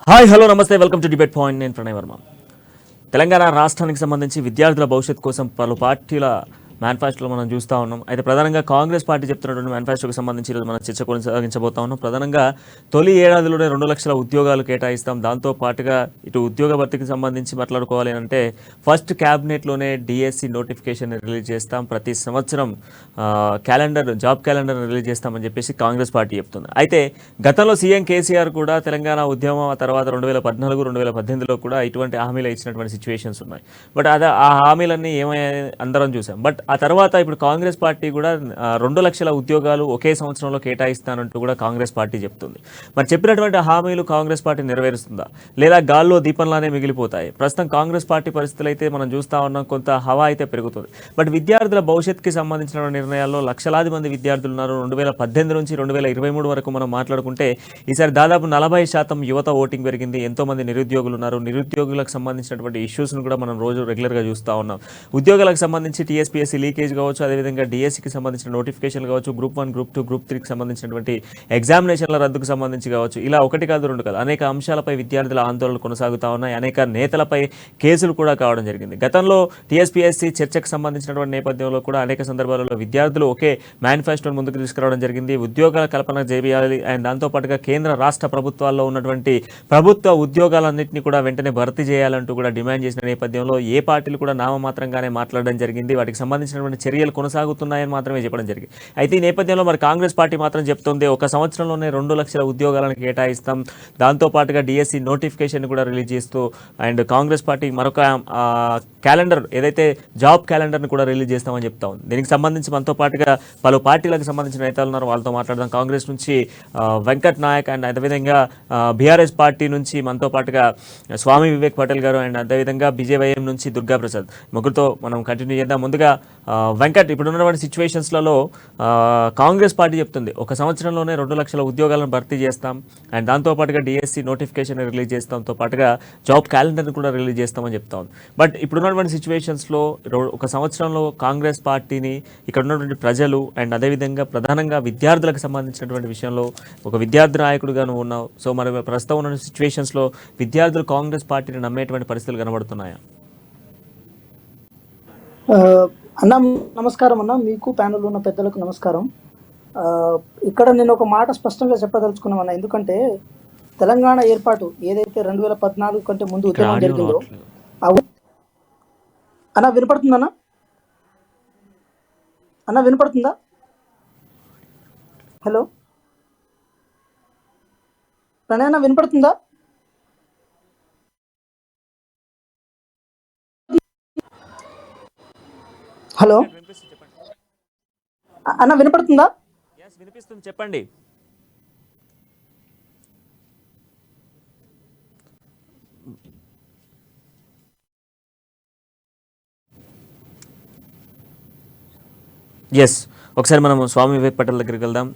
Hi hello నమస్తే welcome to debate point. నేను ప్రణయ్ వర్మ. తెలంగాణ రాష్ట్రానికి సంబంధించి విద్యార్థుల భవిష్యత్తు కోసం పలు పార్టీల మేనిఫెస్టోలో మనం చూస్తూ ఉన్నాం. అయితే ప్రధానంగా కాంగ్రెస్ పార్టీ చెప్తున్నటువంటి మేనిఫెస్టోకి సంబంధించి ఈరోజు మనం చర్చ కొనసాగించబోతా ఉన్నాం. ప్రధానంగా తొలి ఏడాదిలోనే 2 లక్షల ఉద్యోగాలు కేటాయిస్తాం. దాంతో పాటుగా ఇటు ఉద్యోగ భర్తీకి సంబంధించి మాట్లాడుకోవాలి అంటే ఫస్ట్ క్యాబినెట్లోనే డిఎస్సి నోటిఫికేషన్ రిలీజ్ చేస్తాం. ప్రతి సంవత్సరం జాబ్ క్యాలెండర్ రిలీజ్ చేస్తామని చెప్పేసి కాంగ్రెస్ పార్టీ చెప్తుంది. అయితే గతంలో సీఎం కేసీఆర్ కూడా తెలంగాణ ఉద్యమం తర్వాత 2014, 2018లో కూడా ఇటువంటి హామీలు ఇచ్చినటువంటి సిచ్యువేషన్స్ ఉన్నాయి. బట్ ఆ హామీలన్నీ ఏమయ్యాయి అందరం చూసాం. బట్ ఆ తర్వాత ఇప్పుడు కాంగ్రెస్ పార్టీ కూడా 2 లక్షల ఉద్యోగాలు ఒకే సంవత్సరంలో కేటాయిస్తానంటూ కూడా కాంగ్రెస్ పార్టీ చెప్తుంది. మరి చెప్పినటువంటి హామీలు కాంగ్రెస్ పార్టీ నెరవేరుస్తుందా లేదా గాల్లో దీపంలానే మిగిలిపోతాయి? ప్రస్తుతం కాంగ్రెస్ పార్టీ పరిస్థితులు అయితే మనం చూస్తూ ఉన్నాం, కొంత హవా అయితే పెరుగుతుంది. బట్ విద్యార్థుల భవిష్యత్తుకి సంబంధించిన నిర్ణయాల్లో లక్షలాది మంది విద్యార్థులు ఉన్నారు. 2018 నుంచి 2023 వరకు మనం మాట్లాడుకుంటే ఈసారి దాదాపు 40% యువత ఓటింగ్ పెరిగింది. ఎంతోమంది నిరుద్యోగులు ఉన్నారు. నిరుద్యోగులకు సంబంధించినటువంటి ఇష్యూస్ను కూడా మనం రోజు రెగ్యులర్గా చూస్తూ ఉన్నాం. ఉద్యోగాలకు సంబంధించి టీఎస్పీఎస్సీ లీకేజ్ కావచ్చు, అదేవిధంగా డిఎస్సికి సంబంధించిన నోటిఫికేషన్లు కావచ్చు, గ్రూప్ 1, గ్రూప్ 2, గ్రూప్ 3కి సంబంధించినటువంటి ఎగ్జామినేషన్ల రద్దుకు సంబంధించి కావచ్చు, ఇలా ఒకటి కాదు రెండు కాదు అనేక అంశాలపై విద్యార్థుల ఆందోళనలు కొనసాగుతూ ఉన్నాయి. అనేక నేతలపై కేసులు కూడా కావడం జరిగింది. గతంలో టీఎస్పీఎస్సీ చర్చకు సంబంధించినటువంటి నేపథ్యంలో కూడా అనేక సందర్భాలలో విద్యార్థులు ఒకే మేనిఫెస్టోను ముందుకు తీసుకురావడం జరిగింది. ఉద్యోగాల కల్పన చేయాలి అండ్ దాంతోపాటుగా కేంద్ర రాష్ట్ర ప్రభుత్వాల్లో ఉన్నటువంటి ప్రభుత్వ ఉద్యోగాలన్నింటినీ కూడా వెంటనే భర్తీ చేయాలంటూ కూడా డిమాండ్ చేసిన నేపథ్యంలో ఏ పార్టీలు కూడా నామమాత్రంగానే మాట్లాడడం జరిగింది. వాటికి సంబంధించినటువంటి చర్యలు కొనసాగుతున్నాయని మాత్రమే చెప్పడం జరిగింది. అయితే ఈ నేపథ్యంలో మరి కాంగ్రెస్ పార్టీ మాత్రం చెప్తుంది ఒక సంవత్సరంలోనే 2 లక్షల ఉద్యోగాలను కేటాయిస్తాం, దాంతోపాటుగా డిఎస్సి నోటిఫికేషన్ కూడా రిలీజ్ చేస్తూ అండ్ కాంగ్రెస్ పార్టీ మరొక క్యాలెండర్ ఏదైతే జాబ్ క్యాలెండర్ని కూడా రిలీజ్ చేస్తామని చెప్తా ఉంది. దీనికి సంబంధించి మనతో పాటుగా పలు పార్టీలకు సంబంధించిన నేతలు ఉన్నారు, వాళ్ళతో మాట్లాడదాం. కాంగ్రెస్ నుంచి వెంకట్ నాయక్ అండ్ అదేవిధంగా బీఆర్ఎస్ పార్టీ నుంచి మనతో పాటుగా స్వామి వివేక్ పటేల్ గారు అండ్ అదేవిధంగా బీజేవైఎం నుంచి దుర్గా ప్రసాద్, ముగ్గురుతో మనం కంటిన్యూ చేద్దాం. ముందుగా వెంకట్, ఇప్పుడు ఉన్నటువంటి సిచ్యువేషన్స్లలో కాంగ్రెస్ పార్టీ చెప్తుంది ఒక సంవత్సరంలోనే 2 లక్షల ఉద్యోగాలను భర్తీ చేస్తాం అండ్ దాంతోపాటుగా డిఎస్సి నోటిఫికేషన్ రిలీజ్ చేస్తాంతో పాటుగా జాబ్ క్యాలెండర్ని కూడా రిలీజ్ చేస్తామని చెప్తా ఉంది. బట్ ఇప్పుడు ఉన్నటువంటి సిచ్యువేషన్స్లో ఒక సంవత్సరంలో కాంగ్రెస్ పార్టీని ఇక్కడ ఉన్నటువంటి ప్రజలు అండ్ అదేవిధంగా ప్రధానంగా విద్యార్థులకు సంబంధించినటువంటి విషయంలో ఒక విద్యార్థి నాయకుడుగా నువ్వు ఉన్నావు. సో మరి ప్రస్తుతం ఉన్న సిచ్యువేషన్స్లో విద్యార్థులు కాంగ్రెస్ పార్టీని నమ్మేటువంటి పరిస్థితులు కనబడుతున్నాయా? అన్న నమస్కారం అన్న, మీకు ప్యానెల్ ఉన్న పెద్దలకు నమస్కారం. ఇక్కడ నేను ఒక మాట స్పష్టంగా చెప్పదలుచుకున్నామన్నా, ఎందుకంటే తెలంగాణ ఏర్పాటు ఏదైతే 2014 కంటే ముందు ఉద్యమం జరిగిందో అన్న వినపడుతుందన్నా? అన్న వినపడుతుందా? హలో ప్రణయ్ అన్న వినపడుతుందా? హలో అన్న వినపడుతుందా? వినిపిస్తుంది, చెప్పండి. ఎస్, ఒకసారి మనం స్వామి వివేక్ పటేల్ దగ్గరికి వెళ్దాం.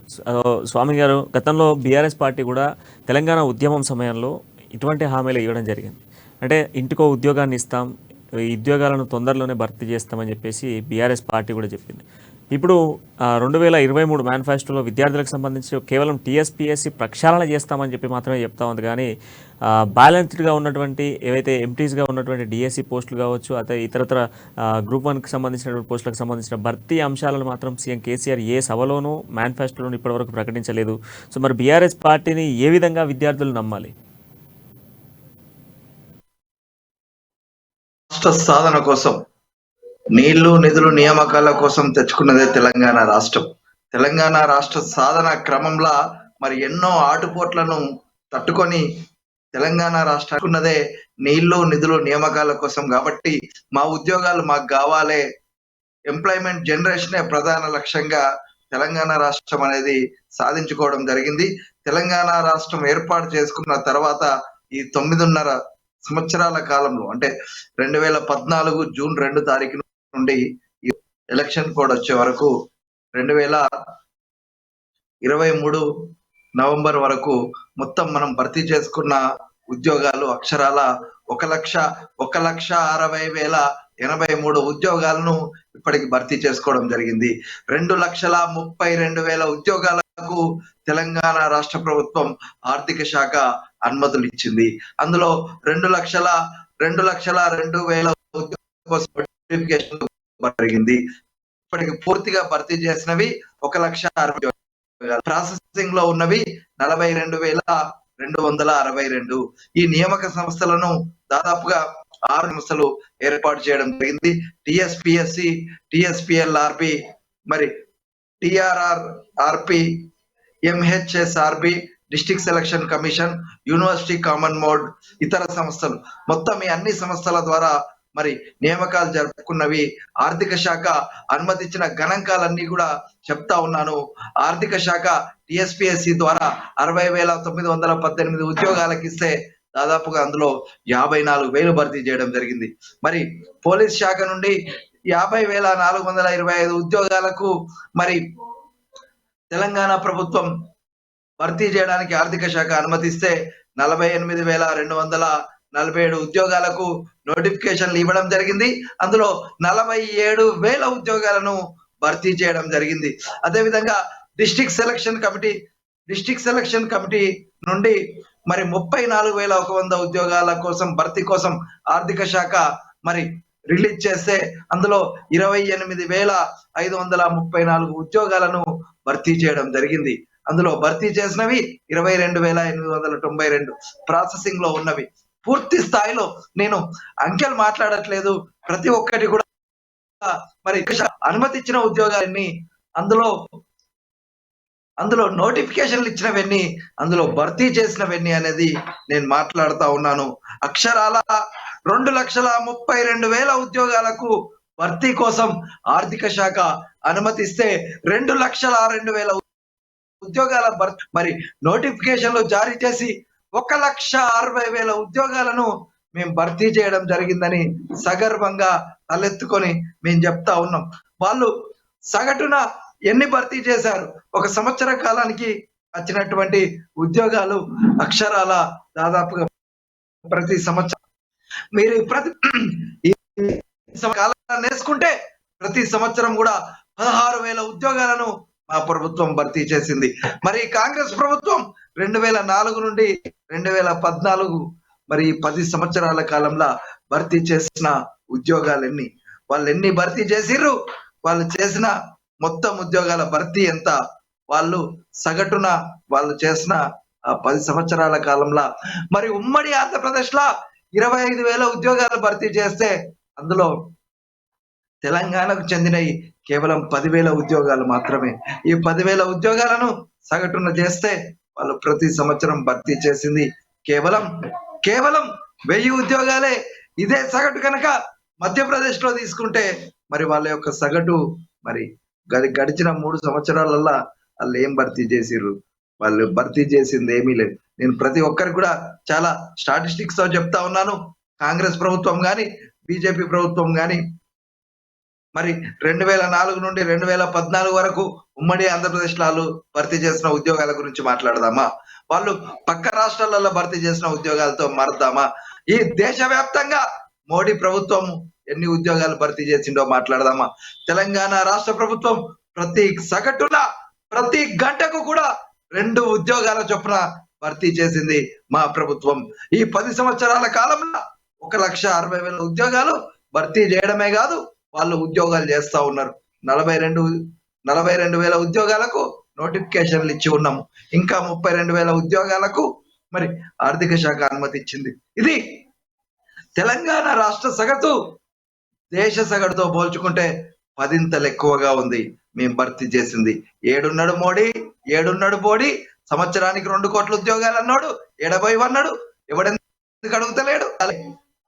స్వామి గారు, గతంలో బీఆర్ఎస్ పార్టీ కూడా తెలంగాణ ఉద్యమం సమయంలో ఇటువంటి హామీలు ఇవ్వడం జరిగింది. అంటే ఇంటికో ఉద్యోగాన్ని ఇస్తాం, ఈ ఉద్యోగాలను తొందరలోనే భర్తీ చేస్తామని చెప్పేసి బీఆర్ఎస్ పార్టీ కూడా చెప్పింది. ఇప్పుడు 2023 మేనిఫెస్టోలో విద్యార్థులకు సంబంధించి కేవలం టీఎస్పీఎస్సీ ప్రక్షాళన చేస్తామని చెప్పి మాత్రమే చెప్తా ఉంది. కానీ బ్యాలెన్స్డ్గా ఉన్నటువంటి ఏవైతే ఎంటీస్గా ఉన్నటువంటి డిఎస్సి పోస్టులు కావచ్చు, అదే ఇతరత్ర గ్రూప్ 1కి సంబంధించినటువంటి పోస్టులకు సంబంధించిన భర్తీ అంశాలను మాత్రం సీఎం కేసీఆర్ ఏ సభలోనూ మేనిఫెస్టోలోనూ ఇప్పటివరకు ప్రకటించలేదు. సో మరి బీఆర్ఎస్ పార్టీని ఏ విధంగా విద్యార్థులు నమ్మాలి? రాష్ట్ర సాధన కోసం నీళ్లు నిధులు నియామకాల కోసం తెచ్చుకున్నదే తెలంగాణ రాష్ట్రం. తెలంగాణ రాష్ట్ర సాధన క్రమంలో మరి ఎన్నో ఆటుపోట్లను తట్టుకొని తెలంగాణ రాష్ట్రకున్నదే నీళ్లు నిధులు నియామకాల కోసం. కాబట్టి మా ఉద్యోగాలు మాకు కావాలి, ఎంప్లాయ్మెంట్ జనరేషనే ప్రధాన లక్ష్యంగా తెలంగాణ రాష్ట్రం అనేది సాధించుకోవడం జరిగింది. తెలంగాణ రాష్ట్రం ఏర్పాటు చేసుకున్న తర్వాత ఈ 9.5 సంవత్సరాల కాలంలో, అంటే 2014 జూన్ 2 తారీఖు నుండి ఎలక్షన్ కోడ్ వచ్చే వరకు 2023 నవంబర్ వరకు మొత్తం మనం భర్తీ చేసుకున్న ఉద్యోగాలు అక్షరాల 1,60,80,083 ఉద్యోగాలను ఇప్పటికి భర్తీ చేసుకోవడం జరిగింది. 2,32,000 ఉద్యోగాలకు తెలంగాణ రాష్ట్ర ప్రభుత్వం ఆర్థిక శాఖ అనుమతులు ఇచ్చింది. అందులో 2,02,02,000 నోటిఫికేషన్ జరిగింది. ఇప్పటికి పూర్తిగా భర్తీ చేసినవి 1,60,000 ప్రాసెసింగ్ లో ఉన్నవి 42,262. ఈ నియామక సంస్థలను దాదాపుగా 6 సంస్థలు ఏర్పాటు చేయడం జరిగింది. టిఎస్పిఎస్సి, టిఎస్పిఎల్ఆర్బి, మరి TRRRP, MHSRB, district selection commission, university common mode, ఇతర సంస్థలు, మొత్తం ఈ అన్ని సంస్థల ద్వారా మరి నియామకాలు జరుపుకున్నవి. ఆర్థిక శాఖ అనుమతించిన గణాంకాలన్నీ కూడా చెప్తా ఉన్నాను. ఆర్థిక శాఖ టిఎస్పిఎస్సి ద్వారా 60,918 ఉద్యోగాలకు ఇస్తే దాదాపుగా అందులో 54,000 భర్తీ చేయడం జరిగింది. మరి పోలీస్ శాఖ నుండి 50,425 ఉద్యోగాలకు మరి తెలంగాణ ప్రభుత్వం భర్తీ చేయడానికి ఆర్థిక శాఖ అనుమతిస్తే 48,247 ఉద్యోగాలకు నోటిఫికేషన్లు ఇవ్వడం జరిగింది. అందులో 47,000 ఉద్యోగాలను భర్తీ చేయడం జరిగింది. అదేవిధంగా డిస్ట్రిక్ట్ సెలక్షన్ కమిటీ నుండి మరి 34,100 ఉద్యోగాల కోసం భర్తీ కోసం ఆర్థిక శాఖ మరి రిలీజ్ చేస్తే అందులో 28,534 ఉద్యోగాలను భర్తీ చేయడం జరిగింది. అందులో భర్తీ చేసినవి 22,892 ప్రాసెసింగ్ లో ఉన్నవి. పూర్తి స్థాయిలో నేను అంకెలు మాట్లాడట్లేదు, ప్రతి ఒక్కటి కూడా మరి అనుమతి ఇచ్చిన ఉద్యోగాలన్నీ, అందులో నోటిఫికేషన్లు ఇచ్చినవన్నీ, అందులో భర్తీ చేసినవన్నీ అనేది నేను మాట్లాడుతా ఉన్నాను. అక్షరాల 2,32,000 ఉద్యోగాలకు భర్తీ కోసం ఆర్థిక శాఖ అనుమతిస్తే 2,02,000 ఉద్యోగాల భర్తీ మరి నోటిఫికేషన్లు జారీ చేసి 1,60,000 ఉద్యోగాలను మేము భర్తీ చేయడం జరిగిందని సగర్వంగా తలెత్తుకొని మేము చెప్తా ఉన్నాం. వాళ్ళు సగటున ఎన్ని భర్తీ చేశారు? ఒక సంవత్సర కాలానికి వచ్చినటువంటి ఉద్యోగాలు అక్షరాల దాదాపుగా ప్రతి సంవత్సరం మీరు కాలాన్ని వేసుకుంటే ప్రతి సంవత్సరం కూడా 16,000 ఉద్యోగాలను మా ప్రభుత్వం భర్తీ చేసింది. మరి కాంగ్రెస్ ప్రభుత్వం 2004 నుండి 2014 మరి 10 సంవత్సరాల కాలంలో భర్తీ చేసిన ఉద్యోగాలు ఎన్ని, వాళ్ళు ఎన్ని భర్తీ చేసిర్రు, వాళ్ళు చేసిన మొత్తం ఉద్యోగాల భర్తీ ఎంత, వాళ్ళు సగటున వాళ్ళు చేసిన 10 సంవత్సరాల కాలంలో మరి ఉమ్మడి ఆంధ్రప్రదేశ్ లో 25,000 ఉద్యోగాలు భర్తీ చేస్తే అందులో తెలంగాణకు చెందినవి కేవలం 10,000 ఉద్యోగాలు మాత్రమే. ఈ 10,000 ఉద్యోగాలను సగటున చేస్తే వాళ్ళు ప్రతి సంవత్సరం భర్తీ చేసింది కేవలం 1000 ఉద్యోగాలే. ఇదే సగటు కనుక మధ్యప్రదేశ్ లో తీసుకుంటే మరి వాళ్ళ యొక్క సగటు మరి గడిచిన 3 సంవత్సరాలల్లా వాళ్ళు ఏం భర్తీ చేసిర్రు? వాళ్ళు భర్తీ చేసింది ఏమీ లేదు. నేను ప్రతి ఒక్కరికి కూడా చాలా స్టాటిస్టిక్స్ తో చెప్తా ఉన్నాను. కాంగ్రెస్ ప్రభుత్వం కానీ బీజేపీ ప్రభుత్వం కానీ మరి 2004 నుండి 2014 వరకు ఉమ్మడి ఆంధ్రప్రదేశ్ లో భర్తీ చేసిన ఉద్యోగాల గురించి మాట్లాడదామా? వాళ్ళు పక్క రాష్ట్రాలలో భర్తీ చేసిన ఉద్యోగాలతో మారుదామా? ఈ దేశవ్యాప్తంగా మోడీ ప్రభుత్వం ఎన్ని ఉద్యోగాలు భర్తీ చేసిండో మాట్లాడదామా? తెలంగాణ రాష్ట్ర ప్రభుత్వం ప్రతి సగటున ప్రతి గంటకు కూడా 2 ఉద్యోగాల చొప్పున భర్తీ చేసింది మా ప్రభుత్వం. ఈ 10 సంవత్సరాల కాలంలో 1,60,000 ఉద్యోగాలు భర్తీ చేయడమే కాదు, వాళ్ళు ఉద్యోగాలు చేస్తా ఉన్నారు. 42,000 ఉద్యోగాలకు నోటిఫికేషన్లు ఇచ్చి ఉన్నాము. ఇంకా 32,000 ఉద్యోగాలకు మరి ఆర్థిక శాఖ అనుమతి ఇచ్చింది. ఇది తెలంగాణ రాష్ట్ర సగటు దేశ సగటుతో పోల్చుకుంటే 10 ఎక్కువగా ఉంది మేము భర్తీ చేసింది. ఏడున్నాడు మోడీ, సంవత్సరానికి 2 కోట్ల ఉద్యోగాలు అన్నాడు, ఎడబోయన్నాడు. ఎవడెందుకు అడుగుతలేడు?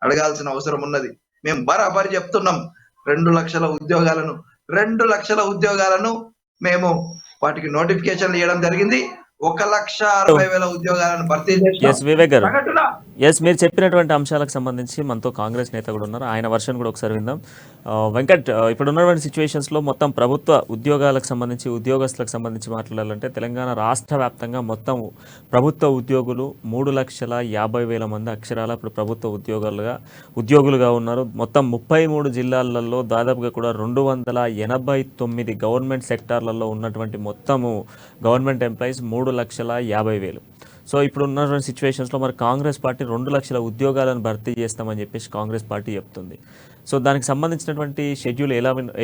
అడగాల్సిన అవసరం ఉన్నది. మేము బరాబరి చెప్తున్నాం, 2 లక్షల ఉద్యోగాలను మేము వాటికి నోటిఫికేషన్లు ఇవ్వడం జరిగింది. 1,60,000 ఉద్యోగాలను భర్తీ ఎస్ వివేక్ గారు, ఎస్ మీరు చెప్పినటువంటి అంశాలకు సంబంధించి మనతో కాంగ్రెస్ నేత కూడా ఉన్నారు, ఆయన వర్షన్ కూడా ఒకసారి విందాం. వెంకట్, ఇప్పుడు ఉన్నటువంటి సిచ్యువేషన్స్లో మొత్తం ప్రభుత్వ ఉద్యోగాలకు సంబంధించి ఉద్యోగస్తులకు సంబంధించి మాట్లాడాలంటే తెలంగాణ రాష్ట్ర వ్యాప్తంగా మొత్తం ప్రభుత్వ ఉద్యోగులు 3,50,000 మంది అక్షరాల ఇప్పుడు ప్రభుత్వ ఉద్యోగులుగా ఉన్నారు. మొత్తం 33 జిల్లాలలో దాదాపుగా కూడా 289 గవర్నమెంట్ సెక్టార్లలో ఉన్నటువంటి మొత్తము గవర్నమెంట్ ఎంప్లాయీస్ 3,50,000. సో ఇప్పుడు ఉన్నటువంటి సిచ్యువేషన్స్లో మరి కాంగ్రెస్ పార్టీ 2 లక్షల ఉద్యోగాలను భర్తీ చేస్తామని చెప్పేసి కాంగ్రెస్ పార్టీ చెప్తుంది. సో దానికి సంబంధించినటువంటి షెడ్యూల్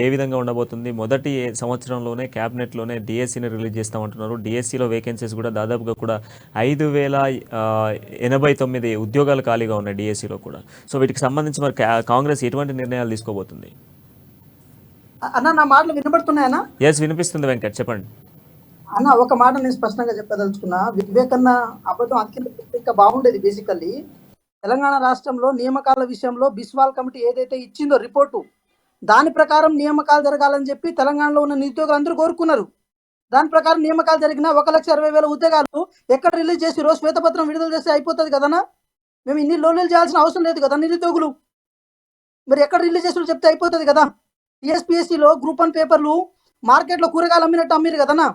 ఏ విధంగా ఉండబోతుంది? మొదటి సంవత్సరంలోనే క్యాబినెట్లోనే డిఎస్సిని రిలీజ్ చేస్తామంటున్నారు. డిఎస్సిలో వేకెన్సీస్ కూడా దాదాపుగా కూడా 5,089 ఉద్యోగాలు ఖాళీగా ఉన్నాయి డిఎస్సిలో కూడా. సో వీటికి సంబంధించి మరి కాంగ్రెస్ ఎటువంటి నిర్ణయాలు తీసుకోబోతుంది? అన్న నా మాటలు వినబడుతున్నాయన్నా? ఎస్, వినిపిస్తుంది వెంకట్, చెప్పండి. అన్న ఒక మాట నేను స్పష్టంగా చెప్పదలుచుకున్నా. వివేకన్న అబద్ధం అందుకే ఇంకా బాగుండేది. బేసికల్లీ తెలంగాణ రాష్ట్రంలో నియామకాల విషయంలో బిస్వాల్ కమిటీ ఏదైతే ఇచ్చిందో రిపోర్టు, దాని ప్రకారం నియామకాలు జరగాలని చెప్పి తెలంగాణలో ఉన్న నిరుద్యోగులు అందరూ కోరుకున్నారు. దాని ప్రకారం నియామకాలు జరిగిన 1,60,000 ఉద్యోగాలు ఎక్కడ రిలీజ్ చేసి రోజు శ్వేతపత్రం విడుదల చేస్తే అయిపోతుంది కదనా? మేము ఇన్ని లోన్లు చేయాల్సిన అవసరం లేదు కదా నిరుద్యోగులు. మరి ఎక్కడ రిలీజ్ చేసి చెప్తే అయిపోతుంది కదా. టీఎస్పీఎస్సీలో గ్రూప్ 1 పేపర్లు మార్కెట్లో కూరగాయలు అమ్మినట్టు అమ్మిరు కదనా.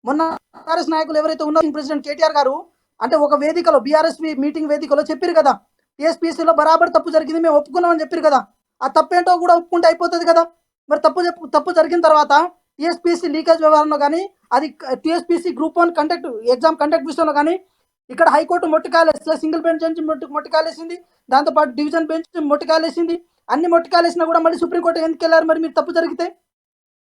మొన్న కాంగ్రెస్ నాయకులు ఎవరైతే ఉన్నారో ప్రెసిడెంట్ కేటీఆర్ గారు అంటే ఒక వేదికలో బీఆర్ఎస్ మీటింగ్ వేదికలో చెప్పారు కదా, టీఎస్పీఎస్సీలో బరాబర్ తప్పు జరిగింది, మేము ఒప్పుకున్నామని చెప్పారు కదా. ఆ తప్పేంటో కూడా ఒప్పుకుంటే అయిపోతుంది కదా. మరి తప్పు జరిగిన తర్వాత టీఎస్పీఎస్సీ లీకేజ్ వ్యవహారంలో కానీ, అది టీఎస్పీఎస్సీ గ్రూప్ 1 ఎగ్జామ్ కండక్ట్ విషయంలో కానీ ఇక్కడ హైకోర్టు మొట్టికాయలేస్తే, సింగిల్ బెంచ్ మొట్టికాయలేసింది, దాంతోపాటు డివిజన్ బెంచ్ మొట్టికాయలేసింది. అన్ని మొట్టికాయలేసినా కూడా మళ్ళీ సుప్రీంకోర్టు ఎందుకు వెళ్ళారు? మరి మీరు తప్పు జరిగితే